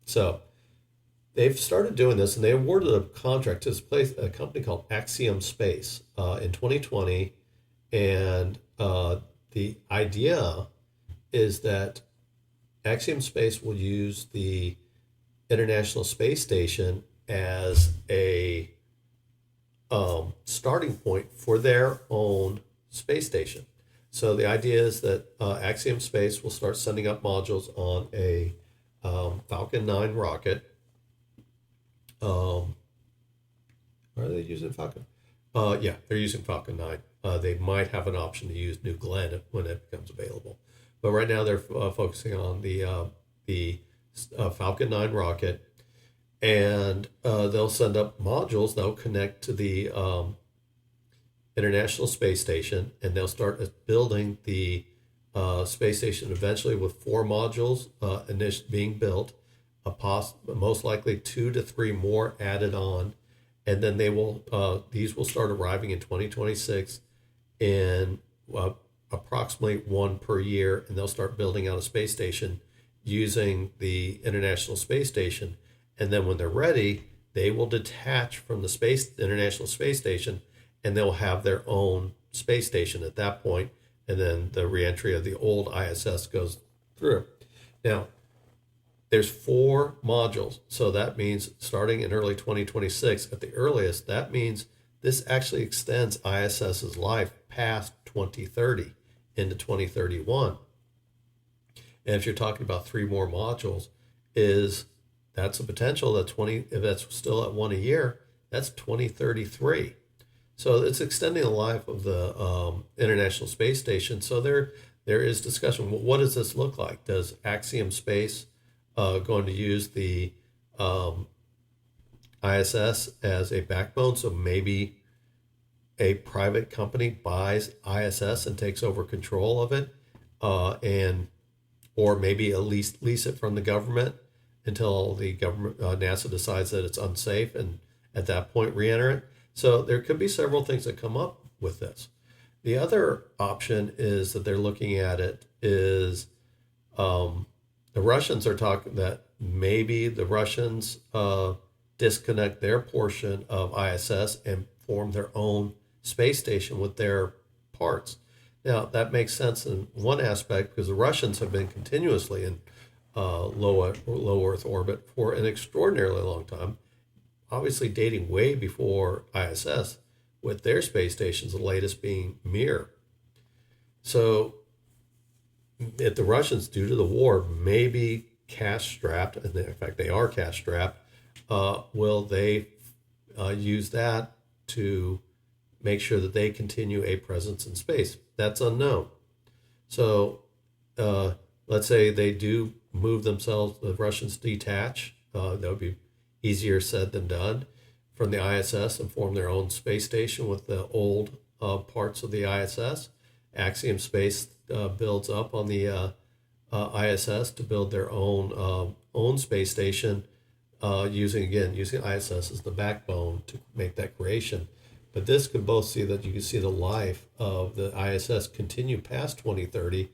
B: So they've started doing this, and they awarded a contract to a company called Axiom Space in 2020. And the idea is that Axiom Space will use the International Space Station as a starting point for their own space station. So the idea is that Axiom Space will start sending up modules on a Falcon 9 rocket. Are they using Falcon? Yeah, they're using Falcon 9. They might have an option to use New Glenn when it becomes available. But right now they're focusing on the Falcon 9 rocket. And they'll send up modules that'll connect to the International Space Station, and they'll start building the space station eventually with 4 modules being built, most likely 2 to 3 more added on, and then these will start arriving in 2026 in approximately 1 per year, and they'll start building out a space station using the International Space Station. And then when they're ready, they will detach from the International Space Station, and they'll have their own space station at that point. And then the reentry of the old ISS goes through. Now, there's 4 modules. So that means starting in early 2026 at the earliest, that means this actually extends ISS's life past 2030 into 2031. And if you're talking about 3 more modules, that's a potential that if that's still at 1 a year, that's 2033. So it's extending the life of the International Space Station. So there is discussion. Well, what does this look like? Does Axiom Space going to use the ISS as a backbone? So maybe a private company buys ISS and takes over control of it, or maybe at least lease it from the government until the government, NASA decides that it's unsafe, and at that point re-enter it. So there could be several things that come up with this. The other option is that they're looking at it is the Russians are talking that maybe the Russians disconnect their portion of ISS and form their own space station with their parts. Now, that makes sense in one aspect because the Russians have been continuously in low Earth orbit for an extraordinarily long time, obviously dating way before ISS, with their space stations, the latest being Mir. So if the Russians, due to the war, may be cash-strapped, and in fact they are cash-strapped, will they use that to make sure that they continue a presence in space? That's unknown. So let's say they do move themselves, the Russians detach, that would be easier said than done, from the ISS and form their own space station with the old parts of the ISS. Axiom Space builds up on the ISS to build their own space station, using ISS as the backbone to make that creation. But this could both see that you can see the life of the ISS continue past 2030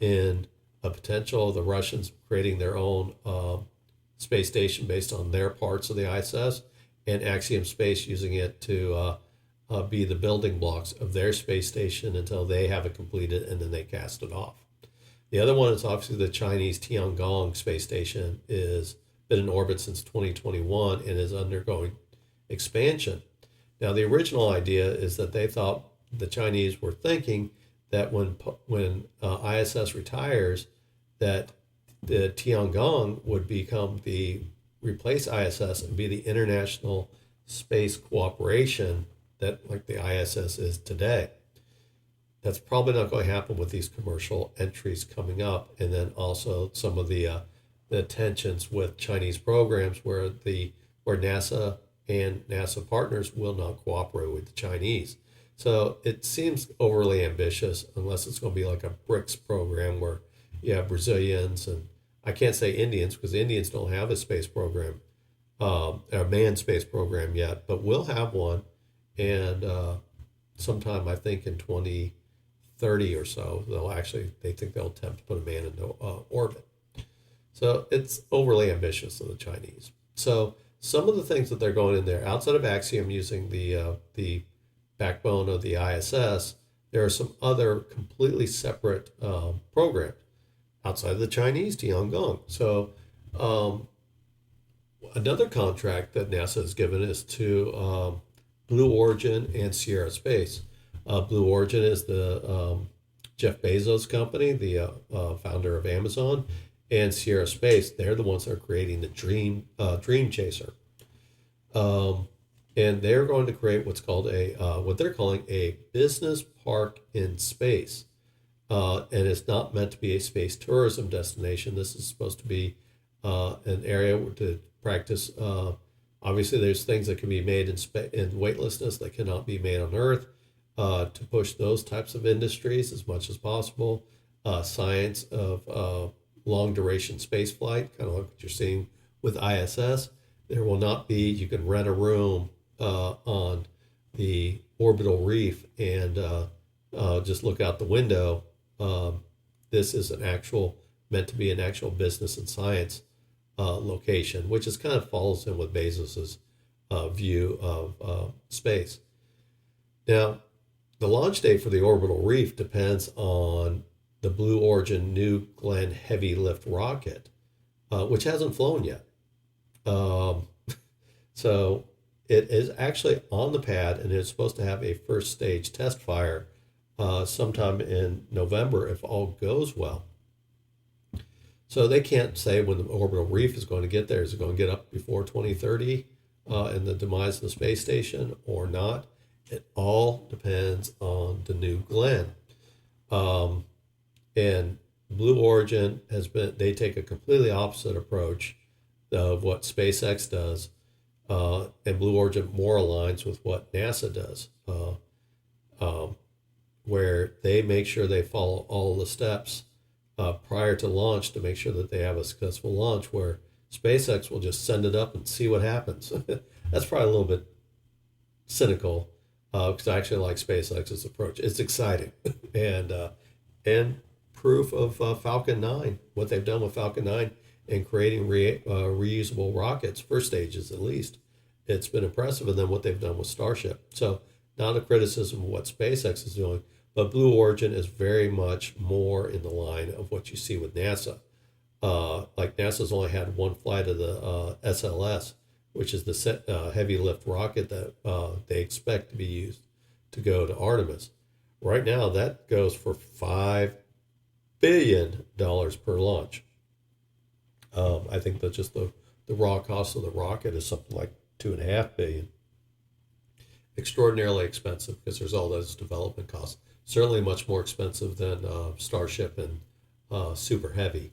B: in a potential of the Russians creating their own space station based on their parts of the ISS, and Axiom Space using it to be the building blocks of their space station until they have it completed, and then they cast it off. The other one is obviously the Chinese Tiangong space station is been in orbit since 2021 and is undergoing expansion. Now, the original idea is that they thought the Chinese were thinking that when ISS retires, that the Tiangong would become replace ISS and be the international space cooperation that like the ISS is today. That's probably not going to happen with these commercial entries coming up, and then also some of the tensions with Chinese programs where NASA and NASA partners will not cooperate with the Chinese. So it seems overly ambitious unless it's going to be like a BRICS program where you have Brazilians and I can't say Indians because Indians don't have a space program, a manned space program yet, but we'll have one, and sometime I think in 2030 or so, they think they'll attempt to put a man into orbit. So it's overly ambitious of the Chinese. So some of the things that they're going in there, outside of Axiom using the backbone of the ISS, there are some other completely separate programs outside of the Chinese Tiangong. So another contract that NASA has given is to Blue Origin and Sierra Space. Blue Origin is the Jeff Bezos company, the founder of Amazon, and Sierra Space. They're the ones that are creating the Dream Chaser, and they're going to create what's called what they're calling a business park in space, and it's not meant to be a space tourism destination. This is supposed to be an area to practice. Obviously, there's things that can be made in weightlessness that cannot be made on Earth. To push those types of industries as much as possible. Science of long duration space flight, kind of like what you're seeing with ISS. There will not be, you can rent a room on the orbital reef and just look out the window. This is meant to be an actual business and science location, which is kind of follows in with Bezos's view of space. Now, the launch date for the orbital reef depends on the Blue Origin New Glenn heavy lift rocket, which hasn't flown yet. So it is actually on the pad, and it's supposed to have a first stage test fire sometime in November if all goes well. So they can't say when the orbital reef is going to get there. Is it going to get up before 2030 and the demise of the space station or not? It all depends on the New Glenn. And Blue Origin they take a completely opposite approach of what SpaceX does. And Blue Origin more aligns with what NASA does, where they make sure they follow all the steps prior to launch to make sure that they have a successful launch, where SpaceX will just send it up and see what happens. That's probably a little bit cynical. Because I actually like SpaceX's approach. It's exciting, and proof of Falcon 9, what they've done with Falcon 9 and creating reusable rockets, first stages at least. It's been impressive, and then what they've done with Starship. So not a criticism of what SpaceX is doing, but Blue Origin is very much more in the line of what you see with NASA. Like NASA's only had one flight of the SLS, which is the heavy lift rocket that they expect to be used to go to Artemis. Right now, that goes for $5 billion per launch. I think that just the raw cost of the rocket is something like $2.5 billion. Extraordinarily expensive because there's all those development costs. Certainly much more expensive than Starship and Super Heavy.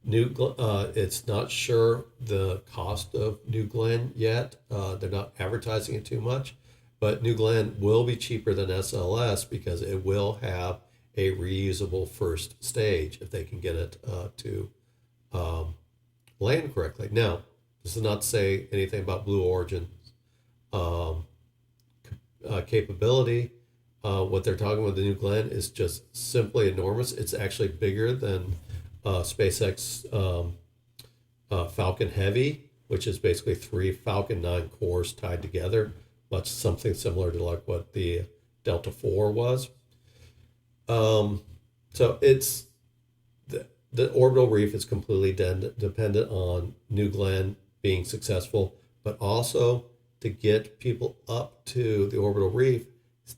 B: It's not sure the cost of New Glenn yet. They're not advertising it too much, but New Glenn will be cheaper than SLS because it will have a reusable first stage if they can get it to land correctly. Now, this is not to say anything about Blue Origin's capability. What they're talking about the New Glenn is just simply enormous. It's actually bigger than SpaceX Falcon Heavy, which is basically 3 Falcon 9 cores tied together, much something similar to like what the Delta 4 was. So it's the orbital reef is completely dependent on New Glenn being successful, but also to get people up to the orbital reef,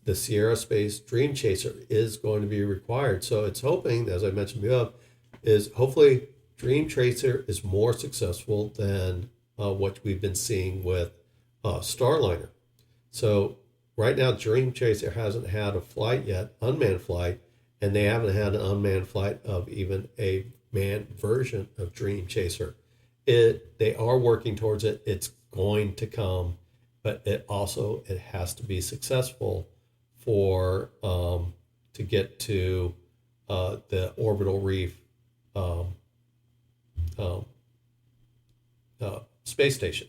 B: the Sierra Space Dream Chaser is going to be required. So it's hoping, as I mentioned before, is hopefully Dream Chaser is more successful than what we've been seeing with Starliner. So right now, Dream Chaser hasn't had a flight yet, unmanned flight, and they haven't had an unmanned flight of even a manned version of Dream Chaser. They are working towards it. It's going to come, but it has to be successful for to get to the orbital reef um, space station.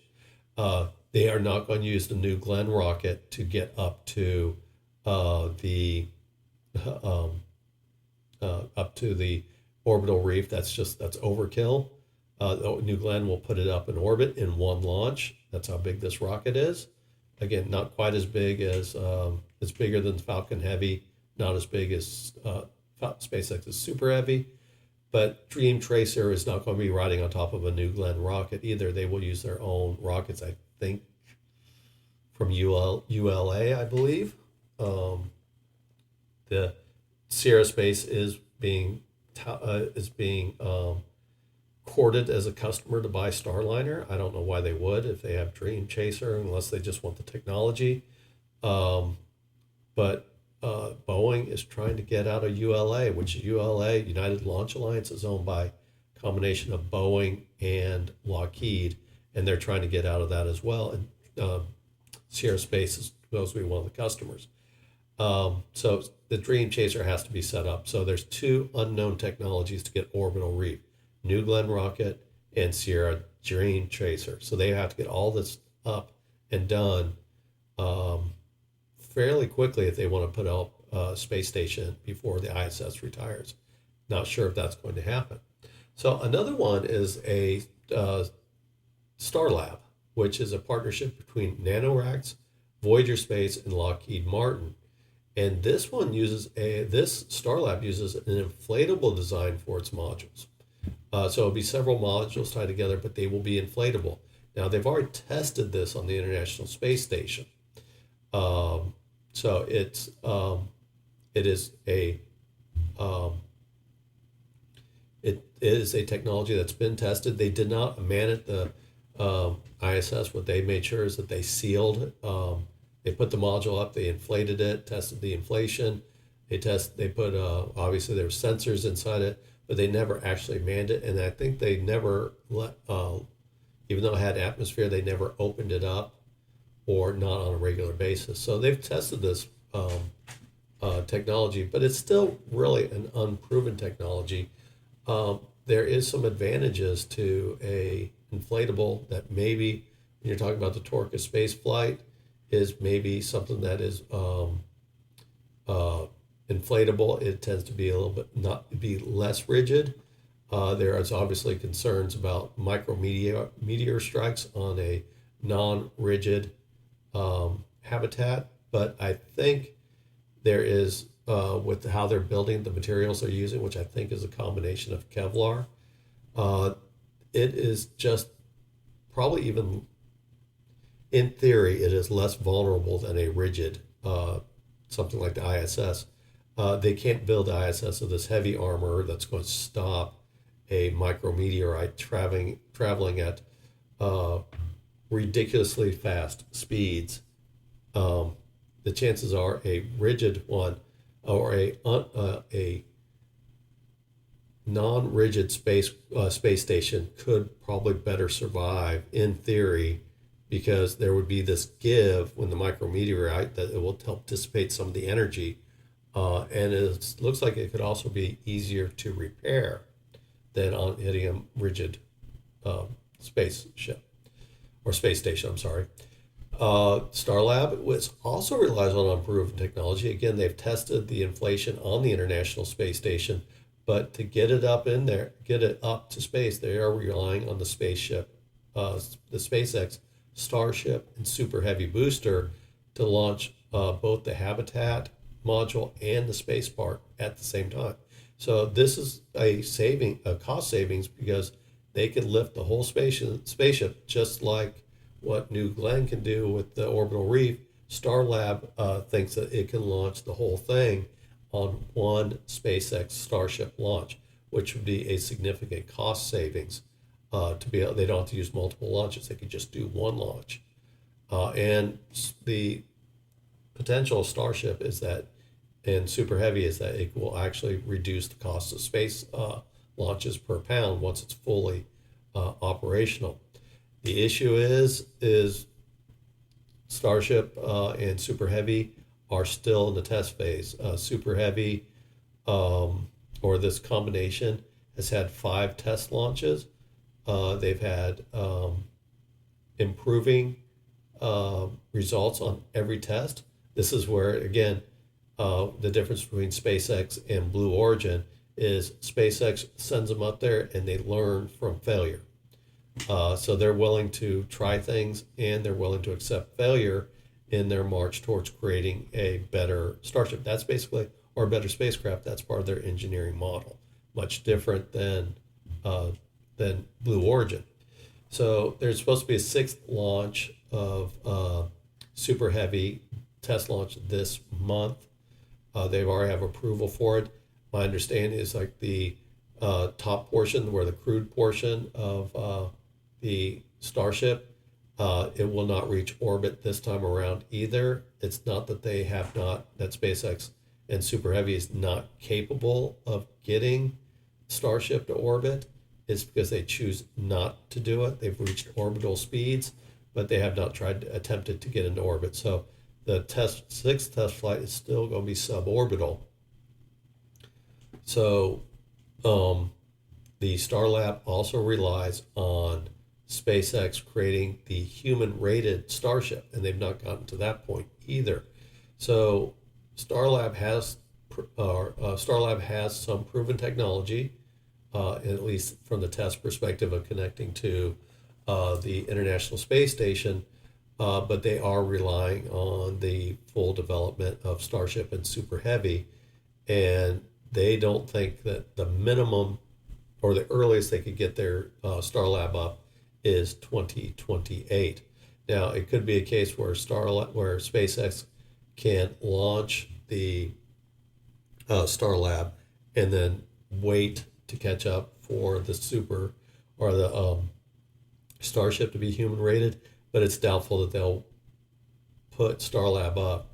B: They are not going to use the New Glenn rocket to get up to the orbital reef. That's overkill. New Glenn will put it up in orbit in one launch. That's how big this rocket is. Again, not quite as big as it's bigger than Falcon Heavy, not as big as SpaceX is Super Heavy. But Dream Tracer is not going to be riding on top of a New Glenn rocket either. They will use their own rockets, I think, from ULA, I believe. The Sierra Space is being courted as a customer to buy Starliner. I don't know why they would if they have Dream Chaser, unless they just want the technology. But Boeing is trying to get out of ULA, which ULA, United Launch Alliance, is owned by a combination of Boeing and Lockheed, and they're trying to get out of that as well. And Sierra Space is supposed to be one of the customers. So the Dream Chaser has to be set up. So there's two unknown technologies to get orbital reef: New Glenn rocket and Sierra Dream Chaser. So they have to get all this up and done fairly quickly if they want to put up a space station before the ISS retires. Not sure if that's going to happen. So another one is a Starlab, which is a partnership between NanoRacks, Voyager Space, and Lockheed Martin. And this Starlab uses an inflatable design for its modules. So it'll be several modules tied together, but they will be inflatable. Now, they've already tested this on the International Space Station. So it is a technology that's been tested. They did not man it the ISS. What they made sure is that they sealed. They put the module up. They inflated it. Tested the inflation. They put obviously there were sensors inside it, but they never actually manned it. And I think they never even though it had atmosphere, they never opened it up, or not on a regular basis. So they've tested this technology, but it's still really an unproven technology. There is some advantages to a inflatable that maybe, when you're talking about the torque of space flight, is maybe something that is inflatable. It tends to be a little bit not be less rigid. There is obviously concerns about meteor strikes on a non-rigid habitat, but I think there is with how they're building the materials they're using, which I think is a combination of Kevlar. It is just probably even in theory, it is less vulnerable than a rigid something like the ISS. They can't build the ISS with this heavy armor that's going to stop a micrometeorite traveling at ridiculously fast speeds. The chances are a rigid one or a non-rigid space station could probably better survive in theory, because there would be this give when the micrometeorite that it will help dissipate some of the energy, and it looks like it could also be easier to repair than on hitting a rigid spaceship or space station. I'm sorry. Starlab also relies on unproven technology. Again, they've tested the inflation on the International Space Station, but to get it up in there, get it up to space, they are relying on the spaceship, the SpaceX Starship and Super Heavy booster to launch both the habitat module and the space part at the same time. So this is a cost savings, because they can lift the whole spaceship, just like what New Glenn can do with the orbital reef. Starlab thinks that it can launch the whole thing on one SpaceX Starship launch, which would be a significant cost savings. They don't have to use multiple launches; they could just do one launch. And the potential of Starship is that, and Super Heavy, is that it will actually reduce the cost of space launches per pound once it's fully operational. The issue is Starship and Super Heavy are still in the test phase. Super Heavy, or this combination, has had 5 test launches. They've had improving results on every test. This is where, again, the difference between SpaceX and Blue Origin is SpaceX sends them up there and they learn from failure. So they're willing to try things, and they're willing to accept failure in their march towards creating a better Starship. That's basically, or a better spacecraft. That's part of their engineering model. Much different than Blue Origin. So there's supposed to be a 6th launch of Super Heavy test launch this month. They already have approval for it. My understanding is like the top portion, where the crewed portion of the Starship, it will not reach orbit this time around either. It's not that that SpaceX and Super Heavy is not capable of getting Starship to orbit. It's because they choose not to do it. They've reached orbital speeds, but they have not attempted to get into orbit. So the 6th test flight is still going to be suborbital. So the Starlab also relies on SpaceX creating the human-rated Starship, and they've not gotten to that point either. So Starlab has some proven technology, at least from the test perspective of connecting to the International Space Station, but they are relying on the full development of Starship and Super Heavy, and they don't think that the minimum or the earliest they could get their Starlab up is 2028. Now, it could be a case where SpaceX can launch the Starlab and then wait to catch up for the Super or the Starship to be human rated, but it's doubtful that they'll put Starlab up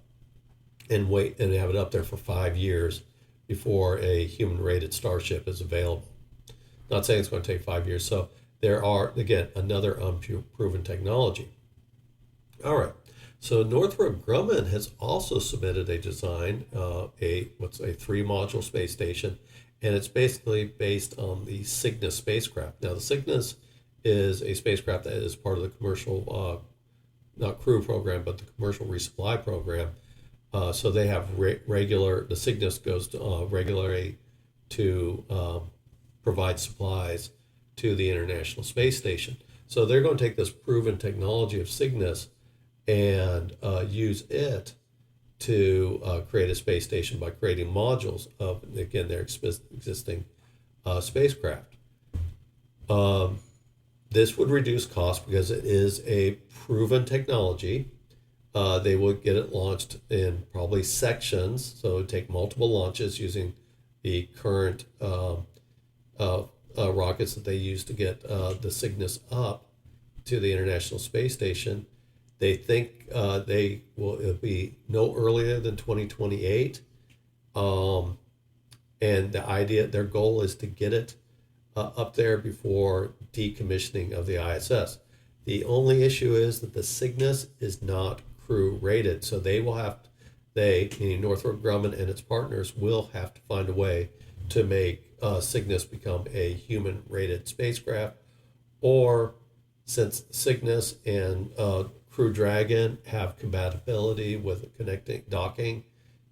B: and wait and have it up there for 5 years before a human rated Starship is available. Not saying it's going to take 5 years. So there are, again, another unproven technology. All right. So Northrop Grumman has also submitted a design, a 3-module space station, and it's basically based on the Cygnus spacecraft. Now, the Cygnus is a spacecraft that is part of the commercial, not crew program, but the commercial resupply program. So they have the Cygnus goes to, regularly to provide supplies to the International Space Station. So they're going to take this proven technology of Cygnus and use it to create a space station by creating modules of, again, their existing spacecraft. This would reduce cost because it is a proven technology. They would get it launched in probably sections, so it would take multiple launches using the current rockets that they use to get the Cygnus up to the International Space Station. They think it'll be no earlier than 2028. And their goal is to get it up there before decommissioning of the ISS. The only issue is that the Cygnus is not crew rated, so meaning Northrop Grumman and its partners, will have to find a way to make Cygnus become a human rated spacecraft, or since Cygnus and Crew Dragon have compatibility with docking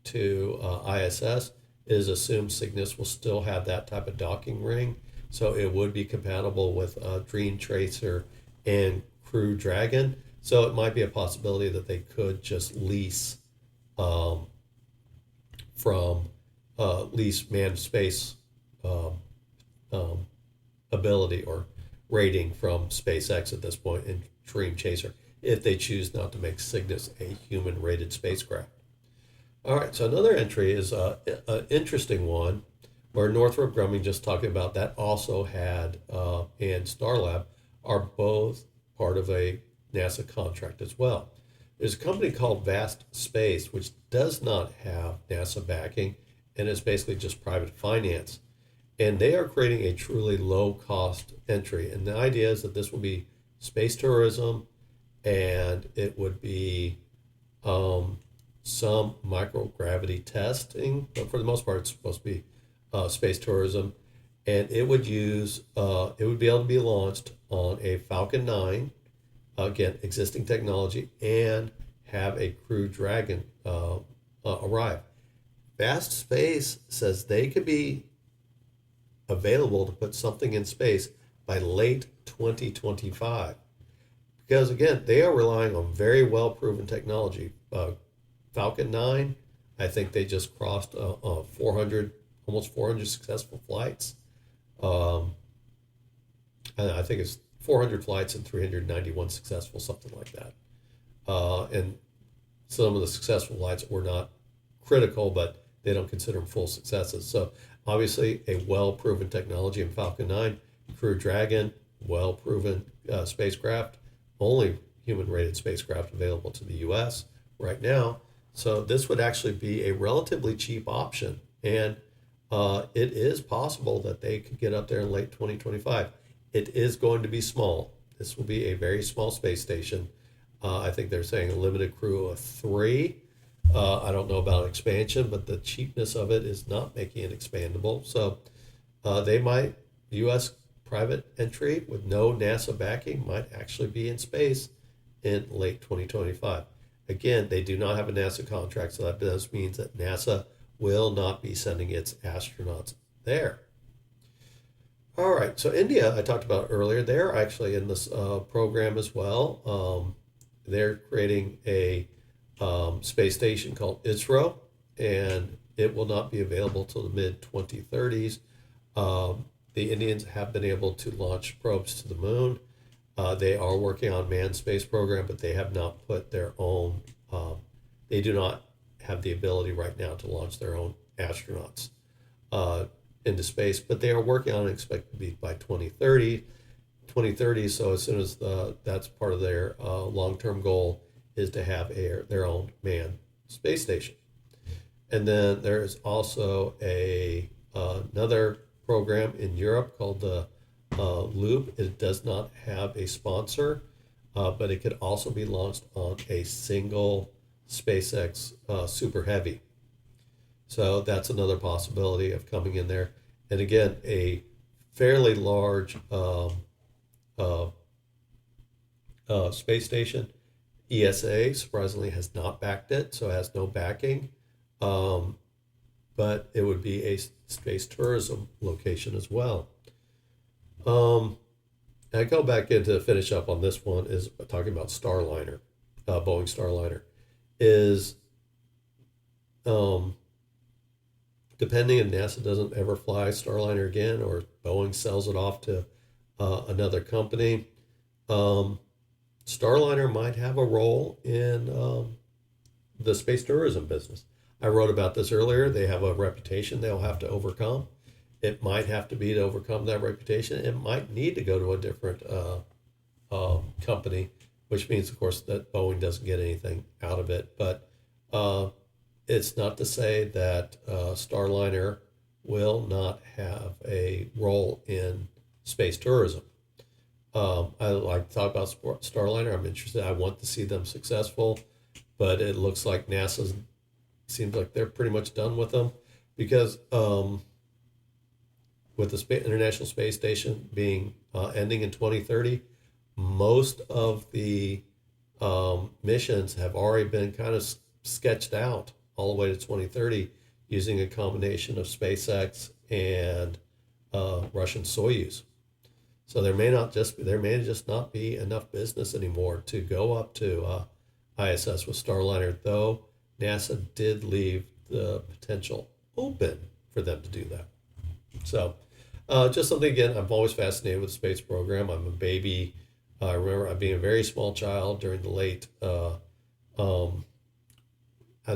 B: to ISS, it is assumed Cygnus will still have that type of docking ring, so it would be compatible with Dream Tracer and Crew Dragon. So it might be a possibility that they could just lease um, from lease manned space um, um, ability or rating from SpaceX at this point in Dream Chaser, if they choose not to make Cygnus a human-rated spacecraft. All right, so another entry is an interesting one where Northrop Grumman, just talking about that, also had and Starlab are both part of a NASA contract as well. There's a company called Vast Space, which does not have NASA backing and is basically just private finance. And they are creating a truly low cost entry. And the idea is that this will be space tourism and it would be some microgravity testing, but for the most part, it's supposed to be space tourism. And it would it would be able to be launched on a Falcon 9, again, existing technology, and have a Crew Dragon arrive. Vast Space says they could be available to put something in space by late 2025. Because again, they are relying on very well proven technology. Falcon 9, I think they just crossed 400, almost 400 successful flights. And I think it's 400 flights and 391 successful, something like that. And some of the successful flights were not critical, but they don't consider them full successes. So obviously a well-proven technology in Falcon 9, Crew Dragon, well-proven spacecraft, only human-rated spacecraft available to the U.S. right now. So this would actually be a relatively cheap option. And it is possible that they could get up there in late 2025. It is going to be small. This will be a very small space station. I think they're saying a limited crew of 3. I don't know about expansion, but the cheapness of it is not making it expandable. So U.S. private entry with no NASA backing might actually be in space in late 2025. Again, they do not have a NASA contract, so that does mean that NASA will not be sending its astronauts there. All right, so India, I talked about earlier, they're actually in this program as well. They're creating a space station called ISRO, and it will not be available till the mid-2030s. The Indians have been able to launch probes to the moon. They are working on manned space program, but they have not put their own, they do not have the ability right now to launch their own astronauts into space, but they are working on it, expected to be by 2030. So as soon as that's part of their long-term goal is to have their own manned space station. And then there is also another program in Europe called the Loop. It does not have a sponsor, but it could also be launched on a single SpaceX Super Heavy. So that's another possibility of coming in there. And again, a fairly large space station. ESA surprisingly has not backed it, so it has no backing. But it would be a space tourism location as well. I go back in to finish up on this one is talking about Starliner, Boeing Starliner. Is depending if NASA doesn't ever fly Starliner again or Boeing sells it off to another company, Starliner might have a role in the space tourism business. I wrote about this earlier. They have a reputation they'll have to overcome. It might have to be to overcome that reputation. It might need to go to a different company, which means, of course, that Boeing doesn't get anything out of it. But it's not to say that Starliner will not have a role in space tourism. I like to talk about Starliner. I'm interested. I want to see them successful, but it looks like NASA seems like they're pretty much done with them because with the International Space Station being ending in 2030, most of the missions have already been kind of sketched out all the way to 2030 using a combination of SpaceX and Russian Soyuz. So there may just not be enough business anymore to go up to ISS with Starliner, though NASA did leave the potential open for them to do that. So just something, again, I'm always fascinated with the space program. I'm a baby. I remember being a very small child during the late, as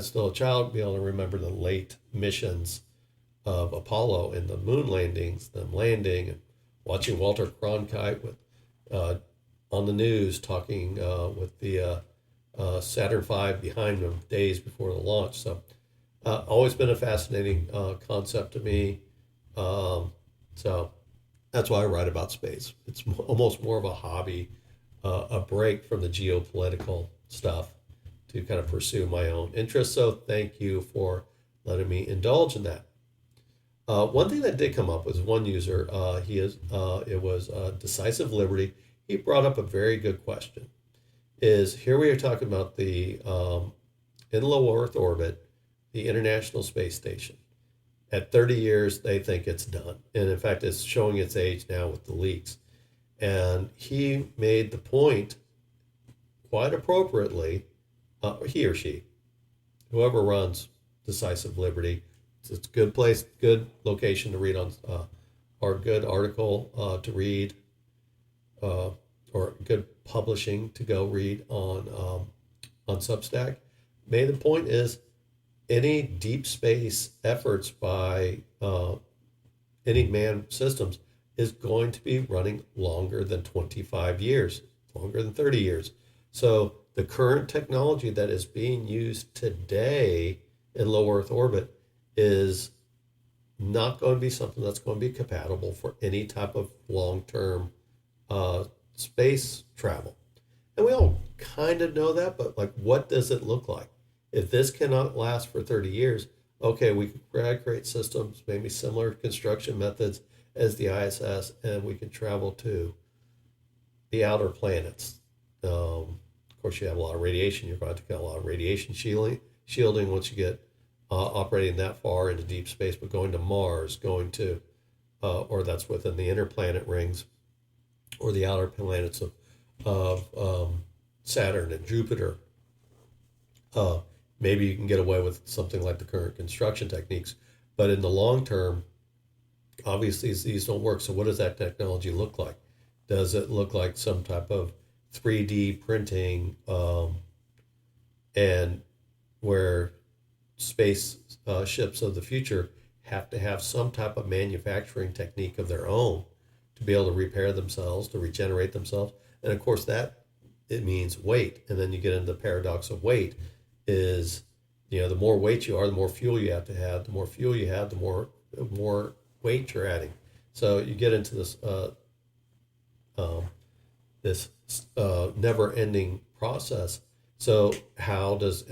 B: still a child, be able to remember the late missions of Apollo and the moon landings, them landing, and watching Walter Cronkite with on the news talking with the Saturn V behind him days before the launch. So always been a fascinating concept to me. So that's why I write about space. It's almost more of a hobby, a break from the geopolitical stuff to kind of pursue my own interests. So thank you for letting me indulge in that. One thing that did come up was one user. It was Decisive Liberty. He brought up a very good question. Here we are talking about the in low Earth orbit, the International Space Station. At 30 years, they think it's done. And in fact, it's showing its age now with the leaks. And he made the point, quite appropriately, he or she, whoever runs Decisive Liberty, it's a good place, good location to read on, or good article to read, or good publishing to go read on Substack. Made the point is, any deep space efforts by any manned systems is going to be running longer than 25 years, longer than 30 years. So the current technology that is being used today in low Earth orbit is not going to be something that's going to be compatible for any type of long-term space travel. And we all kind of know that, but like, what does it look like? If this cannot last for 30 years, okay, we can create systems, maybe similar construction methods as the ISS, and we can travel to the outer planets. Of course, you have a lot of radiation. You're going to get a lot of radiation shielding once you get operating that far into deep space, but going to Mars, or that's within the inner planet rings, or the outer planets of Saturn and Jupiter. Maybe you can get away with something like the current construction techniques, but in the long term, obviously these don't work. So what does that technology look like? Does it look like some type of 3D printing, and where space ships of the future have to have some type of manufacturing technique of their own to be able to repair themselves, to regenerate themselves? And of course it means weight. And then you get into the paradox of weight is, the more weight you are, the more fuel you have to have. The more fuel you have, the more weight you're adding. So you get into this never-ending process. So how does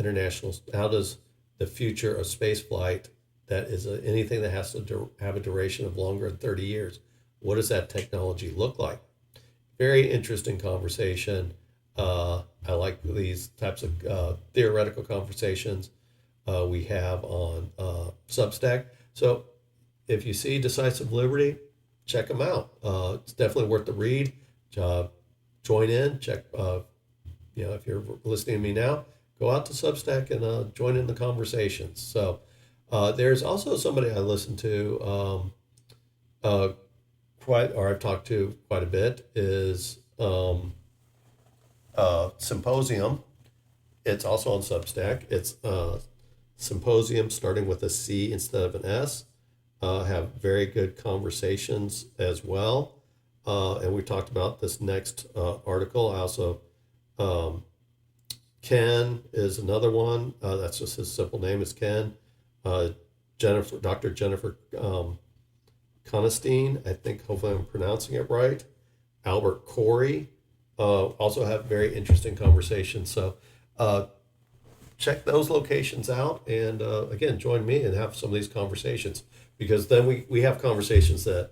B: the future of space flight, that is anything that has to have a duration of longer than 30 years, what does that technology look like? Very interesting conversation. I like these types of theoretical conversations we have on Substack. So if you see Decisive Liberty, check them out. It's definitely worth the read. Join in. Check. If you're listening to me now, go out to Substack and join in the conversations. So there's also somebody I listen to I've talked to quite a bit, is Symposium. It's also on Substack. It's Symposium, starting with a C instead of an S. Have very good conversations as well. And we talked about this next article. I also, Ken is another one. That's just his simple name is Ken. Dr. Jennifer Conestine, I think, hopefully I'm pronouncing it right. Albert Corey also have very interesting conversations. So check those locations out, and again, join me and have some of these conversations, because then we have conversations that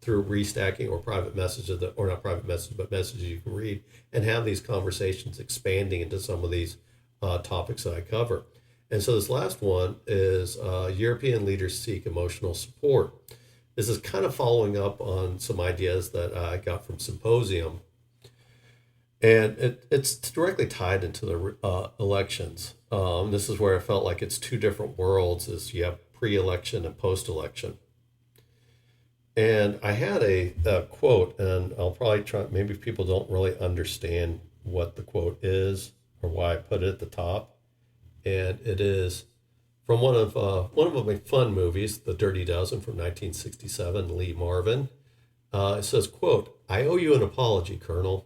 B: through restacking or private messages, or not private messages, but messages you can read, and have these conversations expanding into some of these topics that I cover. And so this last one is European leaders seek emotional support. This is kind of following up on some ideas that I got from Symposium, and it's directly tied into the elections. This is where I felt like it's two different worlds: is you have pre-election and post-election. And I had a quote, and I'll probably try. Maybe people don't really understand what the quote is or why I put it at the top, and it is from one of my fun movies, The Dirty Dozen from 1967, Lee Marvin. It says, "quote I owe you an apology, Colonel.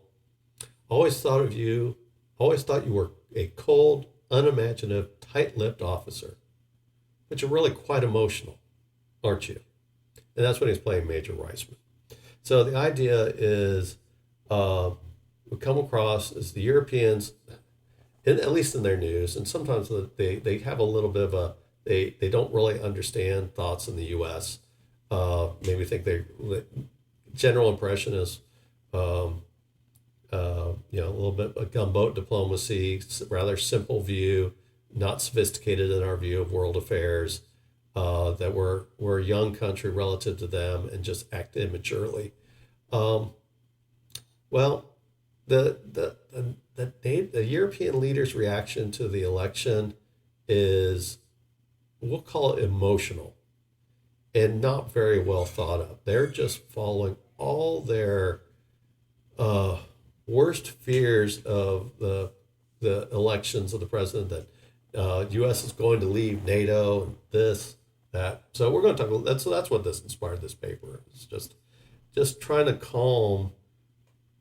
B: Always thought you were a cold, unimaginative, tight-lipped officer, but you're really quite emotional, aren't you?" And that's when he's playing Major Reisman. So the idea is we come across as the Europeans, at least in their news, and sometimes they have a little bit of they don't really understand thoughts in the U.S. Maybe think general impression is a little bit of gunboat diplomacy, rather simple view, not sophisticated in our view of world affairs. That we're a young country relative to them and just act immaturely. Well, the European leaders' reaction to the election is, we'll call it emotional and not very well thought of. They're just following all their worst fears of the elections of the president, that U.S. is going to leave NATO and this, that. So we're going to talk about that. So that's what this inspired this paper. It's just trying to calm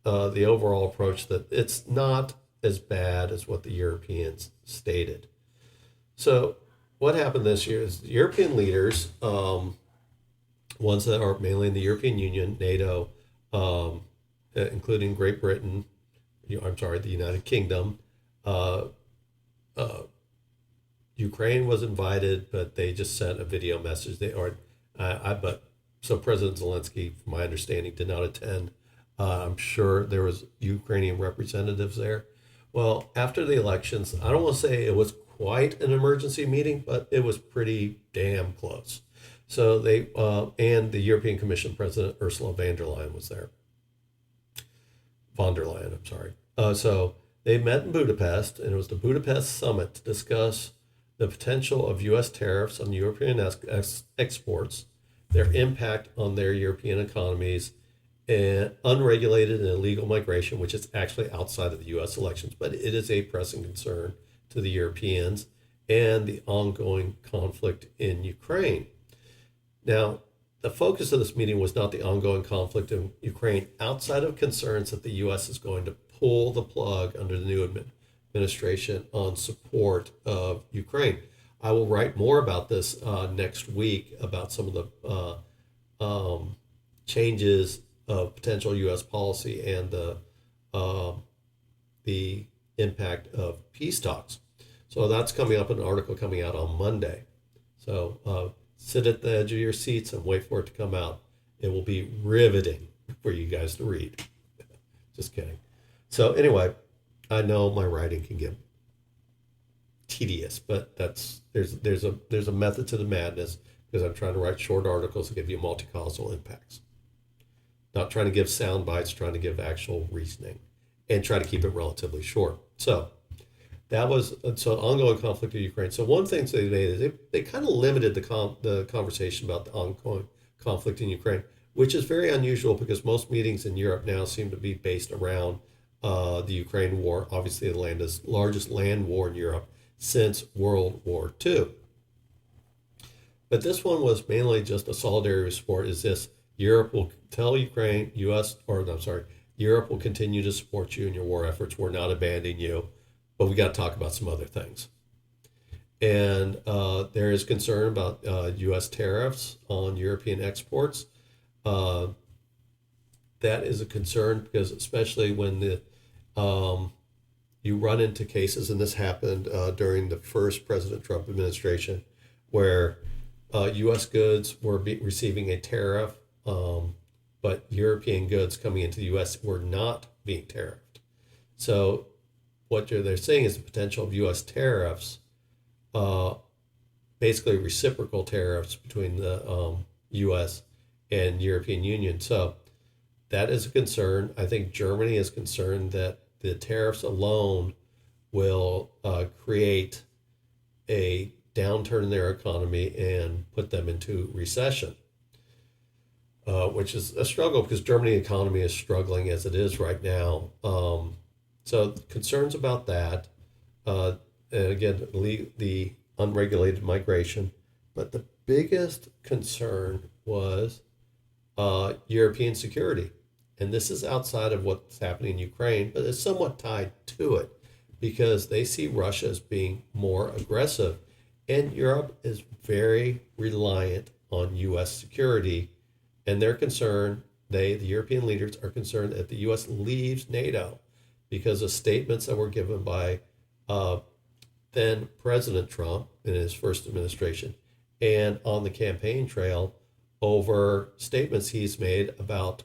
B: the overall approach that it's not as bad as what the Europeans stated. So what happened this year is the European leaders, ones that are mainly in the European Union, NATO, including Great Britain, the United Kingdom, Ukraine was invited, but they just sent a video message. So President Zelensky, from my understanding, did not attend. I'm sure there was Ukrainian representatives there. Well, after the elections, I don't want to say it was quite an emergency meeting, but it was pretty damn close. So and the European Commission President Ursula von der Leyen was there. So they met in Budapest, and it was the Budapest summit to discuss the potential of U.S. tariffs on European exports, their impact on their European economies, and unregulated and illegal migration, which is actually outside of the U.S. elections, but it is a pressing concern to the Europeans, and the ongoing conflict in Ukraine. Now, the focus of this meeting was not the ongoing conflict in Ukraine, outside of concerns that the U.S. is going to pull the plug under the new administration on support of Ukraine. I will write more about this next week, about some of the changes of potential U.S. policy and the impact of peace talks. So that's coming up in an article coming out on Monday. So sit at the edge of your seats and wait for it to come out. It will be riveting for you guys to read. Just kidding. So anyway, I know my writing can get tedious, but there's a method to the madness, because I'm trying to write short articles to give you multi-causal impacts. Not trying to give sound bites, trying to give actual reasoning, and try to keep it relatively short. So that was ongoing conflict in Ukraine. So one thing they made is they kind of limited the conversation about the ongoing conflict in Ukraine, which is very unusual because most meetings in Europe now seem to be based around the Ukraine war, obviously the largest land war in Europe since World War II. But this one was mainly just a solidarity support. Is this Europe will tell Ukraine, Europe will continue to support you in your war efforts. We're not abandoning you, but we got to talk about some other things. And there is concern about U.S. tariffs on European exports. That is a concern because especially when you run into cases, and this happened during the first President Trump administration, where U.S. goods were receiving a tariff, but European goods coming into the U.S. were not being tariffed. So what they're saying is the potential of U.S. tariffs, basically reciprocal tariffs between the U.S. and European Union. So that is a concern. I think Germany is concerned that the tariffs alone will create a downturn in their economy and put them into recession, which is a struggle because Germany's economy is struggling as it is right now. So concerns about that. And again, the unregulated migration. But the biggest concern was European security. And this is outside of what's happening in Ukraine, but it's somewhat tied to it because they see Russia as being more aggressive. And Europe is very reliant on U.S. security. And they're concerned, the European leaders are concerned that the U.S. leaves NATO because of statements that were given by then President Trump in his first administration and on the campaign trail over statements he's made about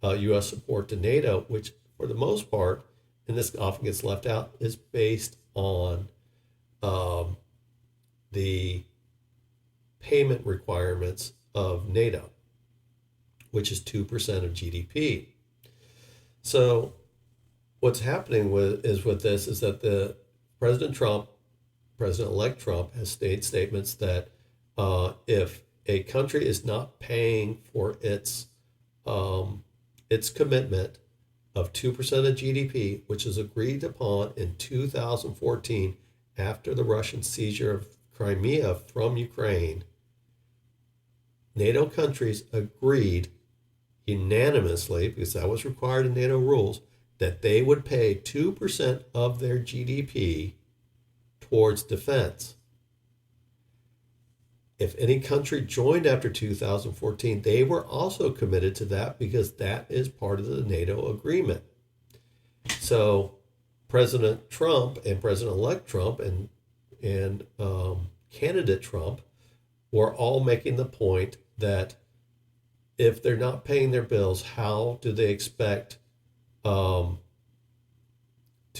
B: U.S. support to NATO, which for the most part, and this often gets left out, is based on the payment requirements of NATO, which is 2% of GDP. So what's happening with this is that the President-elect Trump has made statements that if a country is not paying for its commitment of 2% of GDP, which is agreed upon in 2014 after the Russian seizure of Crimea from Ukraine, NATO countries agreed unanimously, because that was required in NATO rules, that they would pay 2% of their GDP towards defense. If any country joined after 2014, they were also committed to that because that is part of the NATO agreement. So President Trump and President-elect Trump and candidate Trump were all making the point that if they're not paying their bills, how do they expect to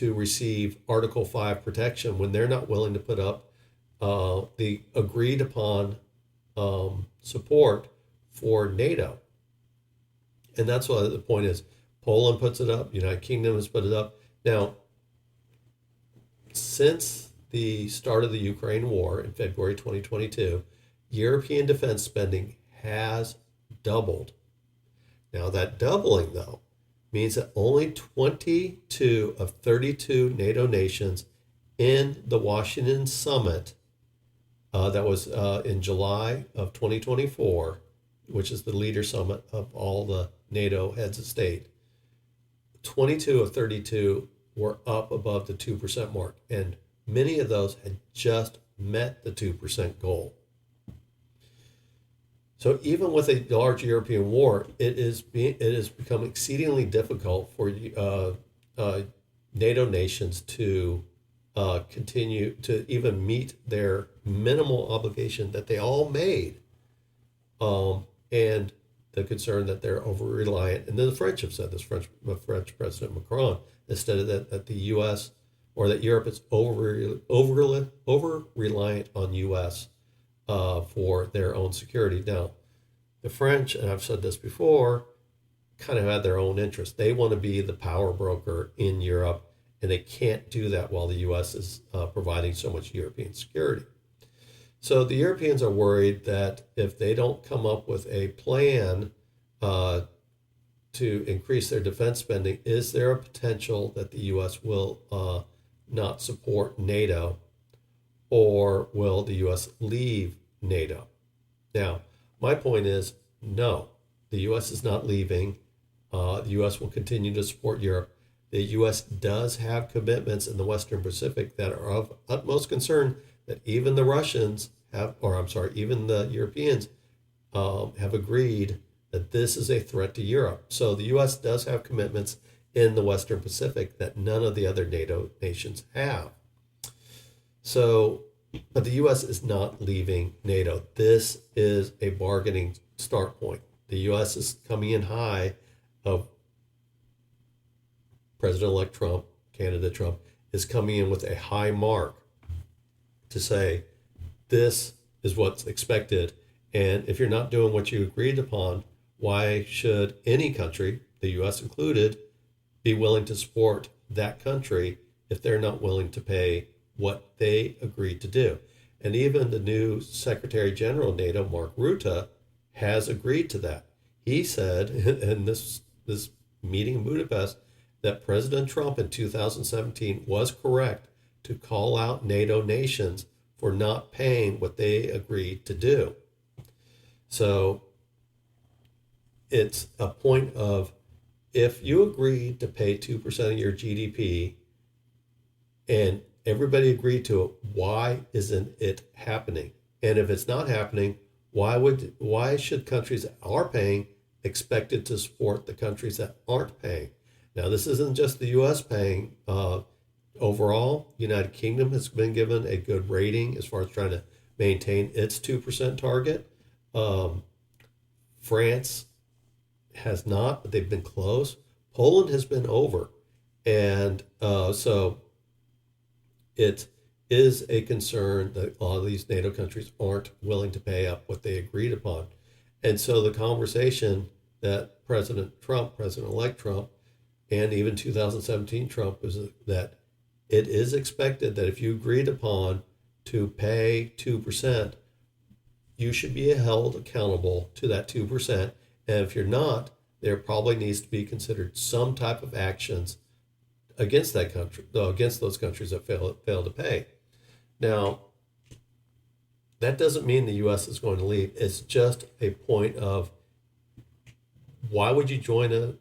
B: receive Article 5 protection when they're not willing to put up the agreed upon support for NATO? And that's what the point is. Poland puts it up. United Kingdom has put it up. Now, since the start of the Ukraine war in February 2022, European defense spending has doubled. Now, that doubling, though, means that only 22 of 32 NATO nations in the Washington summit that was in July of 2024, which is the leader summit of all the NATO heads of state, 22 of 32 were up above the 2% mark, and many of those had just met the 2% goal. So even with a large European war, it has become exceedingly difficult for NATO nations to continue to even meet their minimal obligation that they all made, and the concern that they're over-reliant. And then the French have said this, French President Macron has stated that the U.S. or that Europe is over-reliant on U.S. For their own security. Now, the French, and I've said this before, kind of had their own interest. They want to be the power broker in Europe, and they can't do that while the U.S. is providing so much European security. So the Europeans are worried that if they don't come up with a plan to increase their defense spending, is there a potential that the U.S. will not support NATO, or will the U.S. leave NATO? Now, my point is no, the U.S. is not leaving. The U.S. will continue to support Europe. The U.S. does have commitments in the Western Pacific that are of utmost concern that even the Russians have, even the Europeans have agreed that this is a threat to Europe. So the U.S. does have commitments in the Western Pacific that none of the other NATO nations have. So, but the U.S. is not leaving NATO. This is a bargaining start point. The U.S. is coming in high of President-elect Trump, candidate Trump, is coming in with a high mark to say, this is what's expected. And if you're not doing what you agreed upon, why should any country, the U.S. included, be willing to support that country if they're not willing to pay what they agreed to do? And even the new Secretary General of NATO, Mark Rutte, has agreed to that. He said in this meeting in Budapest that President Trump in 2017 was correct to call out NATO nations for not paying what they agreed to do. So it's a point of, if you agreed to pay 2% of your GDP and everybody agreed to it, why isn't it happening? And if it's not happening, why should countries that are paying expected to support the countries that aren't paying? Now, this isn't just the U.S. paying. Overall, United Kingdom has been given a good rating as far as trying to maintain its 2% target. France has not, but they've been close. Poland has been over. And so it is a concern that a lot of these NATO countries aren't willing to pay up what they agreed upon. And so the conversation that President-elect Trump, and even 2017 Trump, is that it is expected that if you agreed upon to pay 2%, you should be held accountable to that 2%. And if you're not, there probably needs to be considered some type of actions against that country, against those countries that fail to pay. Now, that doesn't mean the U.S. is going to leave. It's just a point of, why would you join an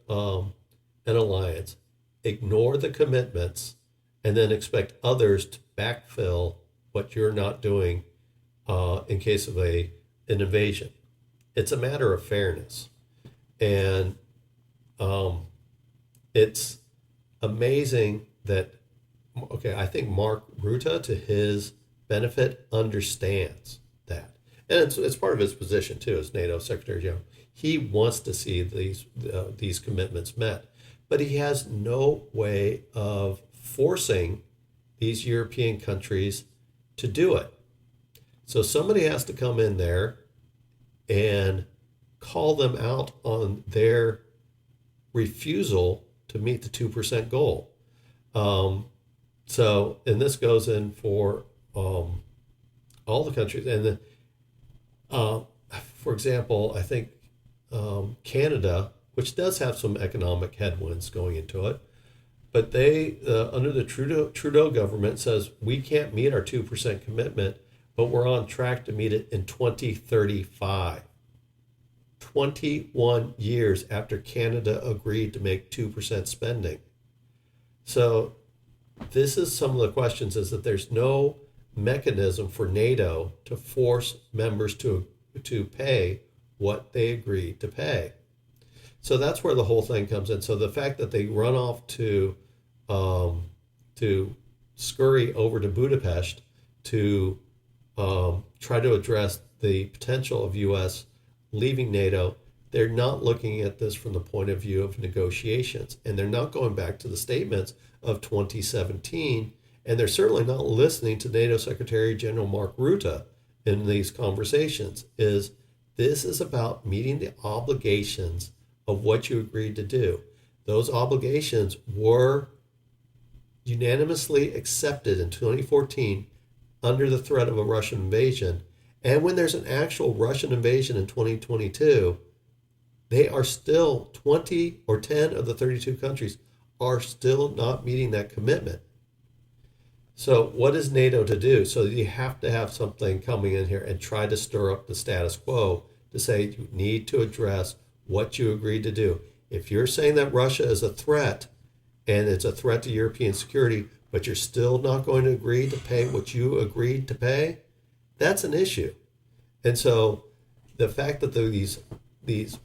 B: alliance, ignore the commitments, and then expect others to backfill what you're not doing in case of an invasion? It's a matter of fairness. And it's amazing that, I think Mark Rutte, to his benefit, understands that. And it's part of his position, too, as NATO Secretary General. He wants to see these commitments met. But he has no way of forcing these European countries to do it. So somebody has to come in there and call them out on their refusal to meet the 2% goal. And this goes in for all the countries. And for example, I think Canada, which does have some economic headwinds going into it, but they, under the Trudeau government, says we can't meet our 2% commitment, but we're on track to meet it in 2035. 21 years after Canada agreed to make 2% spending. So this is some of the questions, is that there's no mechanism for NATO to force members to pay what they agreed to pay. So that's where the whole thing comes in. So the fact that they run off to scurry over to Budapest to try to address the potential of U.S. leaving NATO, they're not looking at this from the point of view of negotiations. And they're not going back to the statements of 2017. And they're certainly not listening to NATO Secretary General Mark Rutte in these conversations. This is about meeting the obligations of what you agreed to do. Those obligations were unanimously accepted in 2014 under the threat of a Russian invasion. And when there's an actual Russian invasion in 2022, they are still 20 or 10 of the 32 countries are still not meeting that commitment. So what is NATO to do? So you have to have something coming in here and try to stir up the status quo to say you need to address what you agreed to do. If you're saying that Russia is a threat and it's a threat to European security, but you're still not going to agree to pay what you agreed to pay, that's an issue. And so the fact that these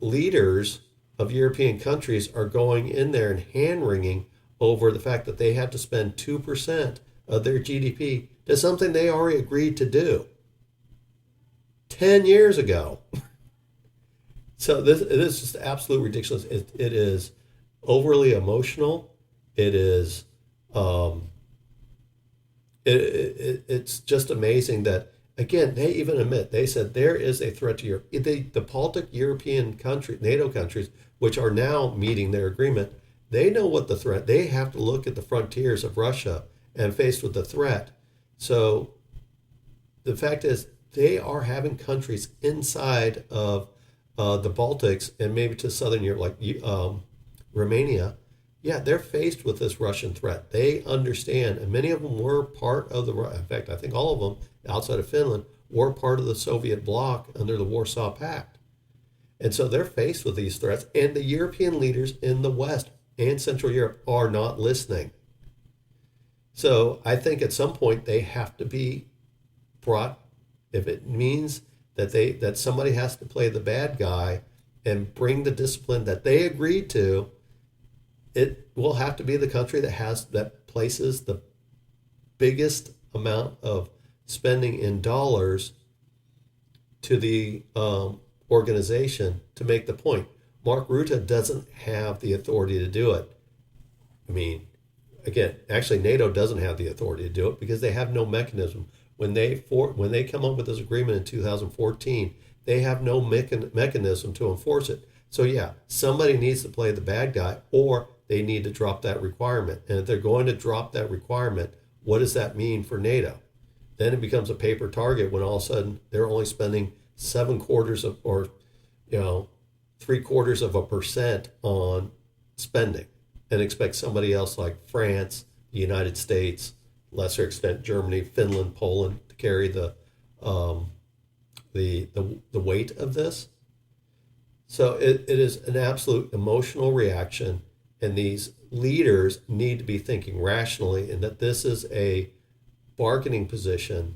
B: leaders of European countries are going in there and hand-wringing over the fact that they have to spend 2% of their GDP to something they already agreed to do 10 years ago. So this is just absolutely ridiculous. It is overly emotional. It is it's just amazing that again, they even admit, they said there is a threat to Europe. The Baltic European country, NATO countries, which are now meeting their agreement, they know what the threat. They have to look at the frontiers of Russia and faced with the threat. So the fact is, they are having countries inside of the Baltics and maybe to southern Europe, like Romania. Yeah, they're faced with this Russian threat. They understand, and many of them were part of in fact, I think all of them outside of Finland were part of the Soviet bloc under the Warsaw Pact. And so they're faced with these threats, and the European leaders in the West and Central Europe are not listening. So I think at some point they have to be brought, if it means that somebody has to play the bad guy and bring the discipline that they agreed to, it will have to be the country that places the biggest amount of spending in dollars to the organization to make the point. Mark Rutte doesn't have the authority to do it. I mean, again, actually NATO doesn't have the authority to do it because they have no mechanism. When they come up with this agreement in 2014, they have no mechanism to enforce it. So yeah, somebody needs to play the bad guy, or they need to drop that requirement. And if they're going to drop that requirement, what does that mean for NATO? Then it becomes a paper target when all of a sudden they're only spending 0.75% on spending, and expect somebody else like France, the United States, lesser extent Germany, Finland, Poland to carry the weight of this. So it is an absolute emotional reaction, and these leaders need to be thinking rationally, and that this is a bargaining position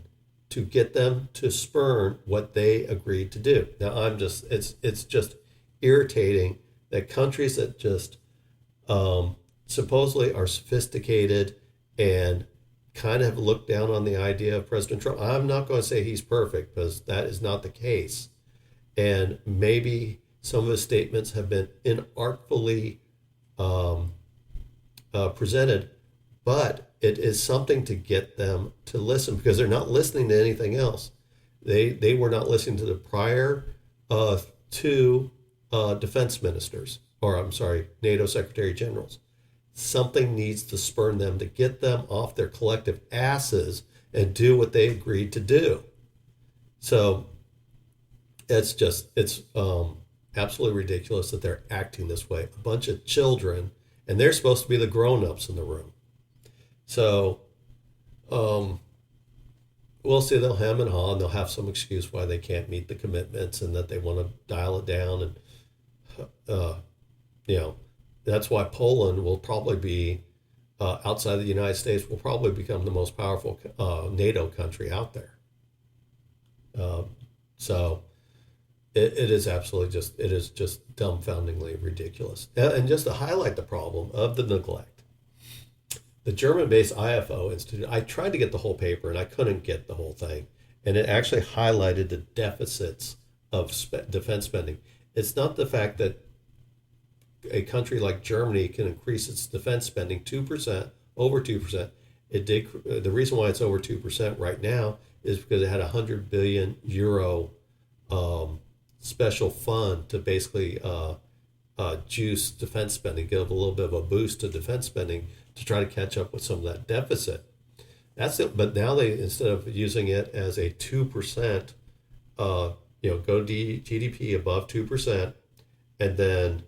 B: to get them to spurn what they agreed to do. Now it's just irritating that countries that just supposedly are sophisticated and kind of look down on the idea of President Trump. I'm not going to say he's perfect, because that is not the case. And maybe some of his statements have been inartfully presented, but it is something to get them to listen, because they're not listening to anything else. They were not listening to the prior two defense ministers, or I'm sorry, NATO Secretary Generals. Something needs to spurn them to get them off their collective asses and do what they agreed to do. So it's absolutely ridiculous that they're acting this way. A bunch of children, and they're supposed to be the grown-ups in the room. So we'll see. They'll hem and haw, and they'll have some excuse why they can't meet the commitments and that they want to dial it down. And that's why Poland will probably be, outside the United States, will probably become the most powerful NATO country out there. So it is absolutely just dumbfoundingly ridiculous. And just to highlight the problem of the neglect, the German-based IFO Institute, I tried to get the whole paper and I couldn't get the whole thing. And it actually highlighted the deficits of defense spending. It's not the fact that a country like Germany can increase its defense spending 2%, over 2%. The reason why it's over 2% right now is because it had a €100 billion special fund to basically juice defense spending, give a little bit of a boost to defense spending to try to catch up with some of that deficit. That's it. But now they, instead of using it as a 2%, go GDP above 2%, and then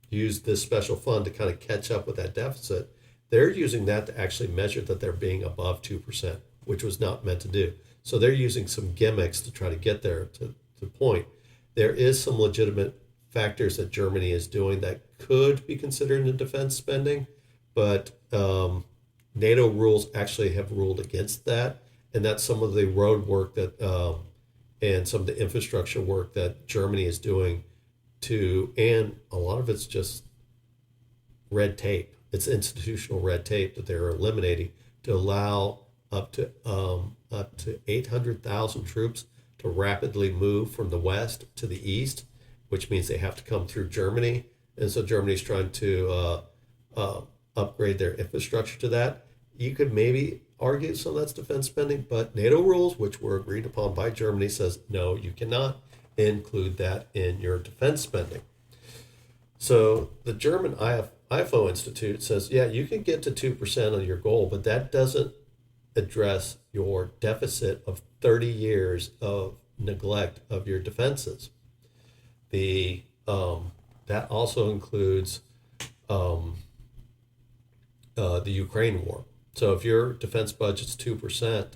B: use this special fund to kind of catch up with that deficit, they're using that to actually measure that they're being above 2%, which was not meant to do. So they're using some gimmicks to try to get there to the point. There is some legitimate factors that Germany is doing that could be considered in defense spending, but NATO rules actually have ruled against that, and that's some of the road work that and some of the infrastructure work that Germany is doing and a lot of it's just red tape. It's institutional red tape that they're eliminating to allow up to 800,000 troops to rapidly move from the west to the east, which means they have to come through Germany. And so Germany's trying to upgrade their infrastructure to that. You could maybe argue some of that's defense spending, but NATO rules, which were agreed upon by Germany, says no, you cannot include that in your defense spending. So the German IFO Institute says, yeah, you can get to 2% of your goal, but that doesn't address your deficit of 30 years of neglect of your defenses. That also includes the Ukraine war. So if your defense budget's 2%,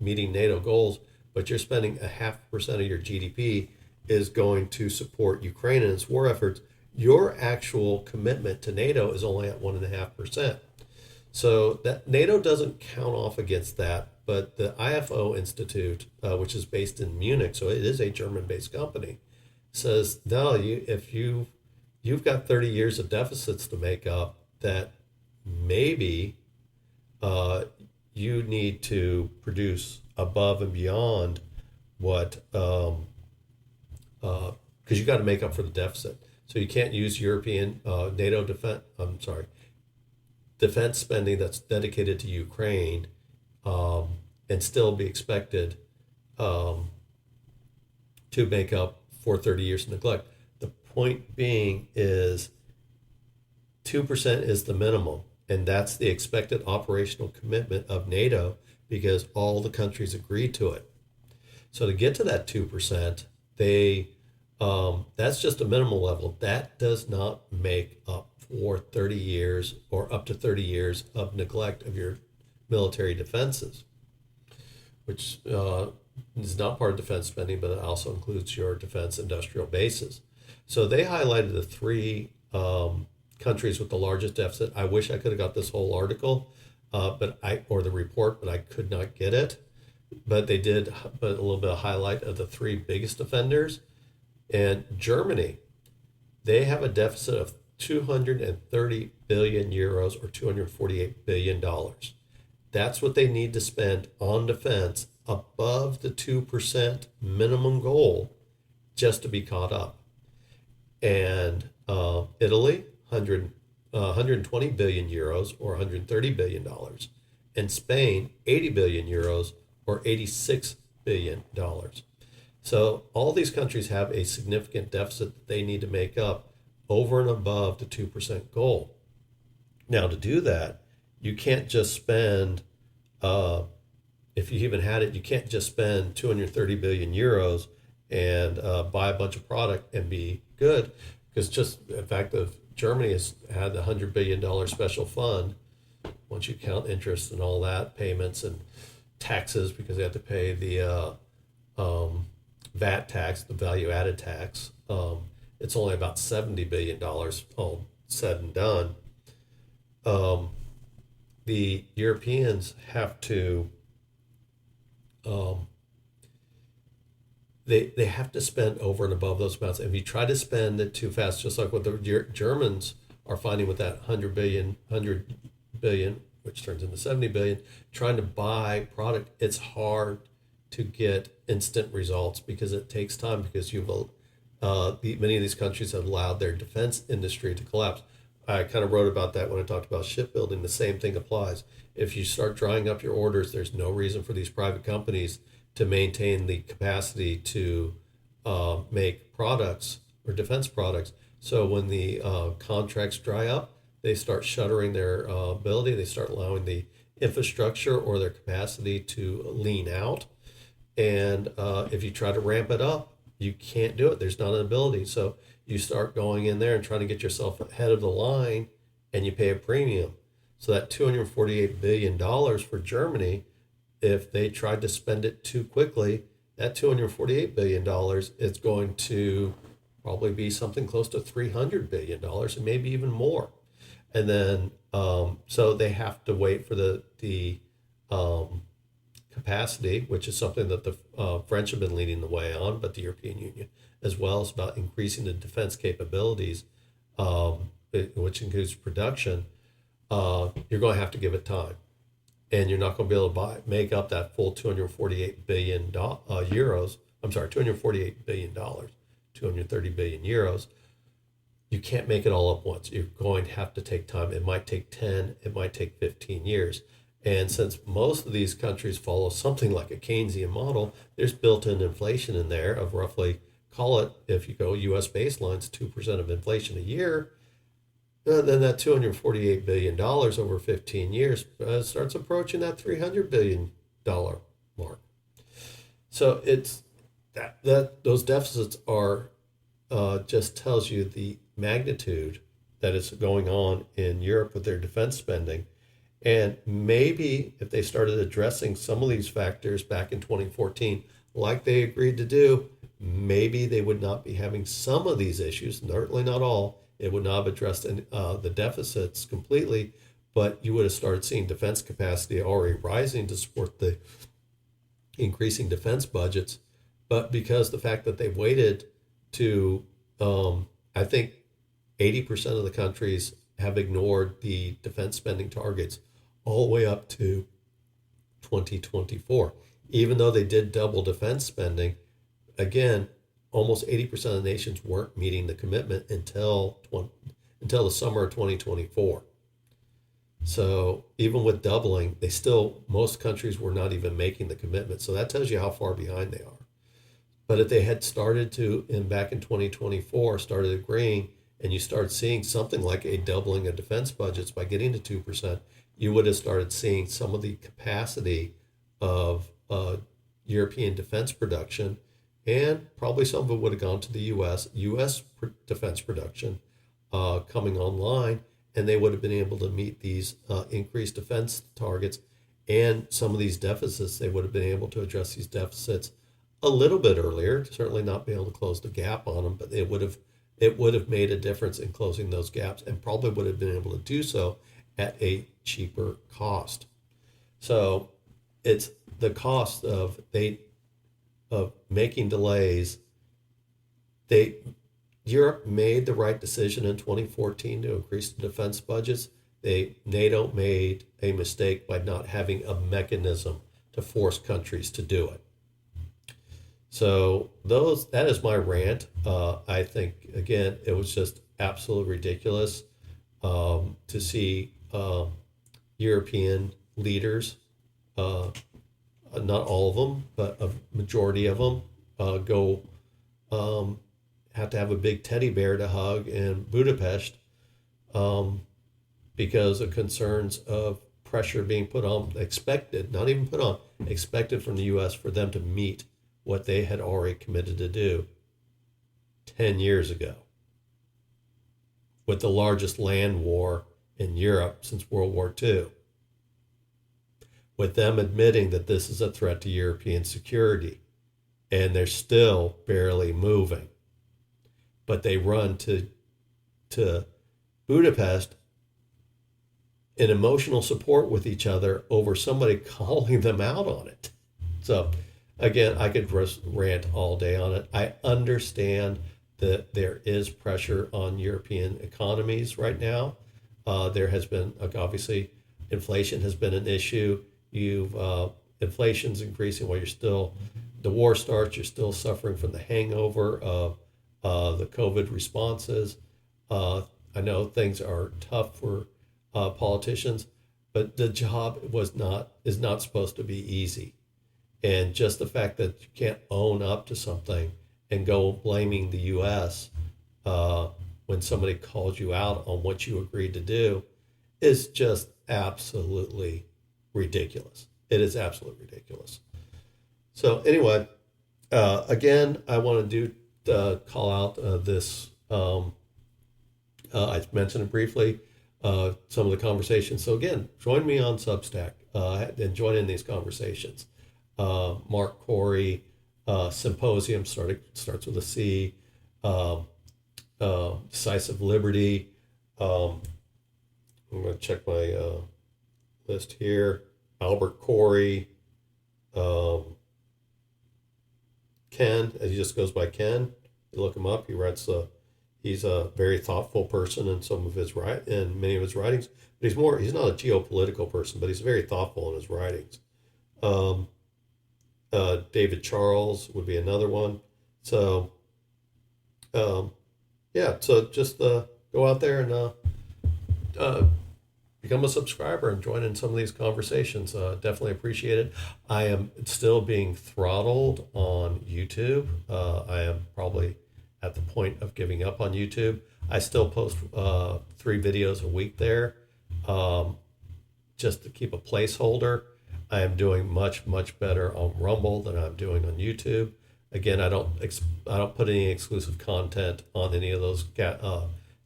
B: meeting NATO goals, but you're spending 0.5% of your GDP is going to support Ukraine in its war efforts, your actual commitment to NATO is only at 1.5%. So that NATO doesn't count off against that, but the IFO Institute, which is based in Munich, so it is a German-based company, says no. If you've got 30 years of deficits to make up, that maybe you need to produce above and beyond what because you got to make up for the deficit. So you can't use European NATO defense spending that's dedicated to Ukraine and still be expected to make up for 30 years of neglect. The point being is 2% is the minimum, and that's the expected operational commitment of NATO because all the countries agreed to it. So to get to that 2%, that's just a minimal level. That does not make up for 30 years or up to 30 years of neglect of your military defenses, which is not part of defense spending, but it also includes your defense industrial bases. So they highlighted the three countries with the largest deficit. I wish I could have got this whole article, or the report, but I could not get it. But they did put a little bit of highlight of the three biggest offenders. And Germany, they have a deficit of 230 billion euros or $248 billion. That's what they need to spend on defense above the 2% minimum goal just to be caught up. And Italy, 120 billion euros or $130 billion. And Spain, 80 billion euros or $86 billion. So all these countries have a significant deficit that they need to make up over and above the 2% goal. Now, to do that, you can't just spend, if you even had it, you can't just spend 230 billion euros and buy a bunch of product and be good. Because just the fact that Germany has had the $100 billion special fund, once you count interest and all that, payments and taxes, because they have to pay the VAT tax, the value added tax, it's only about $70 billion all said and done. The Europeans have to they have to spend over and above those amounts. If you try to spend it too fast, just like what the Germans are finding with that 100 billion, which turns into 70 billion, trying to buy product, it's hard to get instant results because it takes time, because many of these countries have allowed their defense industry to collapse. I kind of wrote about that when I talked about shipbuilding. The same thing applies. If you start drying up your orders, there's no reason for these private companies to maintain the capacity to make products or defense products. So when the contracts dry up, they start shuttering their ability. They start allowing the infrastructure or their capacity to lean out. And if you try to ramp it up, you can't do it. There's not an ability. So you start going in there and trying to get yourself ahead of the line, and you pay a premium. So that $248 billion for Germany, if they tried to spend it too quickly, that $248 billion is going to probably be something close to $300 billion and maybe even more. And then, so they have to wait for the capacity, which is something that the French have been leading the way on, but the European Union as well, is about increasing the defense capabilities, which includes production. You're going to have to give it time, and you're not going to be able to make up that full 248 billion euros. I'm sorry, 248 billion dollars, 230 billion euros. You can't make it all up once. You're going to have to take time. It might take 10, it might take 15 years. And since most of these countries follow something like a Keynesian model, there's built-in inflation in there of roughly, call it, if you go U.S. baseline's 2% of inflation a year, then that $248 billion over 15 years starts approaching that $300 billion mark. So it's that those deficits are just tells you the magnitude that is going on in Europe with their defense spending. And maybe if they started addressing some of these factors back in 2014, like they agreed to do, maybe they would not be having some of these issues, certainly not all. It would not have addressed the deficits completely, but you would have started seeing defense capacity already rising to support the increasing defense budgets. But because the fact that they've waited to, I think 80% of the countries have ignored the defense spending targets all the way up to 2024. Even though they did double defense spending, again, almost 80% of the nations weren't meeting the commitment until the summer of 2024. So even with doubling, most countries were not even making the commitment. So that tells you how far behind they are. But if they had started to, back in 2024, started agreeing, and you start seeing something like a doubling of defense budgets by getting to 2%, you would have started seeing some of the capacity of European defense production, and probably some of it would have gone to the U.S. Defense production coming online, and they would have been able to meet these increased defense targets and some of these deficits. They would have been able to address these deficits a little bit earlier, certainly not be able to close the gap on them, but it would have made a difference in closing those gaps, and probably would have been able to do so at a cheaper cost. So it's the cost of making delays. Europe made the right decision in 2014 to increase the defense budgets. NATO made a mistake by not having a mechanism to force countries to do it. So that is my rant. I think, again, it was just absolutely ridiculous to see European leaders, not all of them, but a majority of them, have to have a big teddy bear to hug in Budapest because of concerns of pressure being put on, expected from the U.S. for them to meet what they had already committed to do 10 years ago, with the largest land war in Europe since World War II, with them admitting that this is a threat to European security, and they're still barely moving. But they run to Budapest in emotional support with each other over somebody calling them out on it. So again, I could rant all day on it. I understand that there is pressure on European economies right now. There has been, obviously, inflation has been an issue. Inflation's increasing while the war starts. You're still suffering from the hangover of the COVID responses. I know things are tough for politicians, but the job is not supposed to be easy. And just the fact that you can't own up to something and go blaming the U.S. When somebody calls you out on what you agreed to do is just absolutely ridiculous. It is absolutely ridiculous. So anyway, again, I want to call out this. I mentioned it briefly, some of the conversations. So again, join me on Substack and join in these conversations. Mark Corey, Symposium starts with a C. Decisive Liberty. I'm going to check my list here. Albert Corey. Ken, he just goes by Ken. You look him up. He's a very thoughtful person in many of his writings. But he's not a geopolitical person, but he's very thoughtful in his writings. David Charles would be another one. So, so just go out there and become a subscriber and join in some of these conversations. Definitely appreciate it. I am still being throttled on YouTube. I am probably at the point of giving up on YouTube. I still post 3 videos a week there, just to keep a placeholder. I am doing much, much better on Rumble than I'm doing on YouTube. Again, I don't put any exclusive content on any of those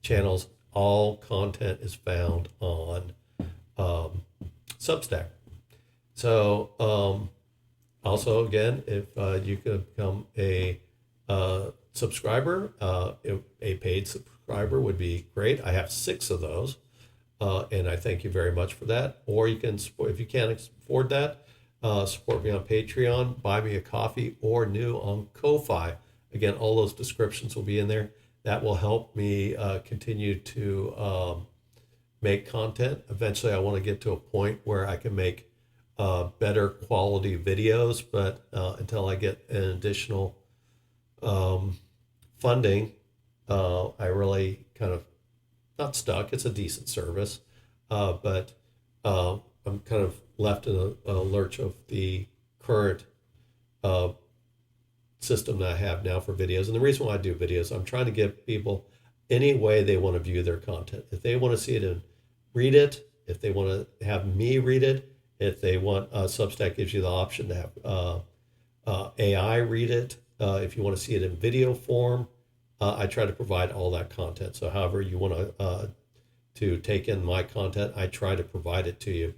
B: channels. All content is found on Substack. So also, again, if you could become a subscriber, a paid subscriber would be great. I have 6 of those, and I thank you very much for that. Or you can, if you can't afford that, support me on Patreon, buy me a coffee, or new on Ko-Fi. Again, all those descriptions will be in there. That will help me continue to make content. Eventually, I want to get to a point where I can make better quality videos, but until I get an additional funding, I really kind of not stuck. It's a decent service, but I'm kind of left in a lurch of the current system that I have now for videos. And the reason why I do videos, I'm trying to give people any way they want to view their content. If they want to see it and read it, if they want to have me read it, if they want, Substack gives you the option to have AI read it. If you want to see it in video form, I try to provide all that content. So however you want to take in my content, I try to provide it to you.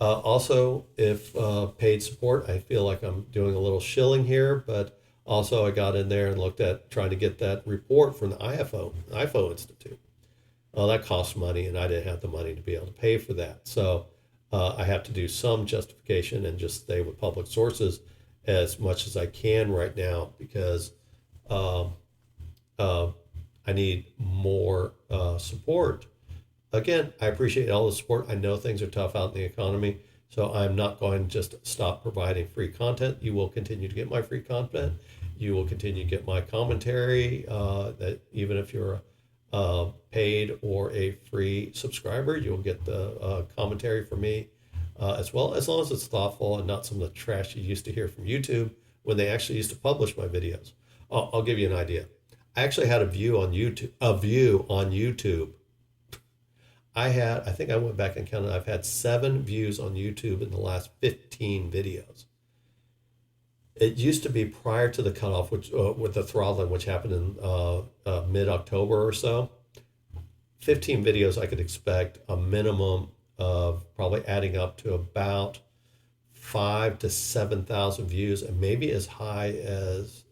B: Also, if paid support, I feel like I'm doing a little shilling here, but also I got in there and looked at trying to get that report from the IFO Institute. That costs money, and I didn't have the money to be able to pay for that. So I have to do some justification and just stay with public sources as much as I can right now, because I need more support. Again, I appreciate all the support. I know things are tough out in the economy, so I'm not going to just stop providing free content. You will continue to get my free content. You will continue to get my commentary, that even if you're paid or a free subscriber, you'll get the commentary from me as well, as long as it's thoughtful and not some of the trash you used to hear from YouTube when they actually used to publish my videos. I'll give you an idea. I actually had a view on YouTube. I think I went back and counted. I've had 7 views on YouTube in the last 15 videos. It used to be prior to the cutoff, which with the throttling, which happened in mid-October or so. 15 videos, I could expect a minimum of probably adding up to about 5,000 to 7,000 views, and maybe as high as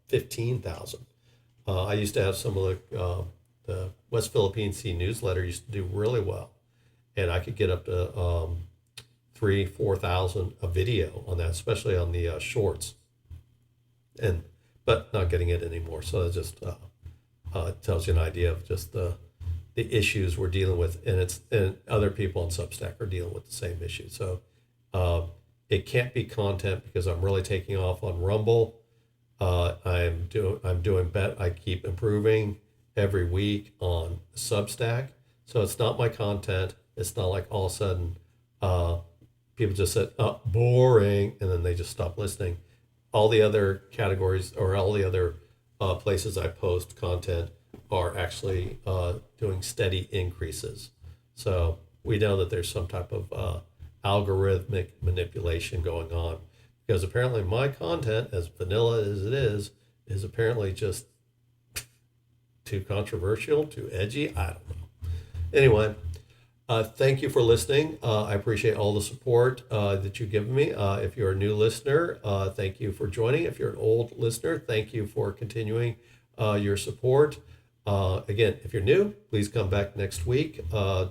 B: 15,000. I used to have some of the West Philippine Sea newsletter used to do really well, and I could get up to 3,000-4,000 a video on that, especially on the shorts, but not getting it anymore. So it just tells you an idea of just the issues we're dealing with, and other people on Substack are dealing with the same issue. So it can't be content because I'm really taking off on Rumble. I'm doing better. I keep improving every week on Substack. So it's not my content. It's not like all of a sudden people just said, oh, boring, and then they just stop listening. All the other categories or all the other places I post content are actually doing steady increases. So we know that there's some type of algorithmic manipulation going on, because apparently my content, as vanilla as it is apparently just too controversial, too edgy. I don't know. Anyway, thank you for listening. I appreciate all the support that you've given me. If you're a new listener, thank you for joining. If you're an old listener, thank you for continuing your support. Again, if you're new, please come back next week.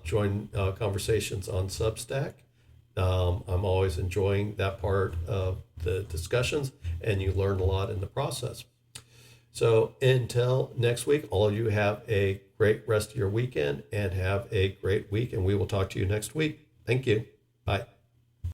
B: Join conversations on Substack. I'm always enjoying that part of the discussions, and you learn a lot in the process. So until next week, all of you have a great rest of your weekend and have a great week, and we will talk to you next week. Thank you. Bye.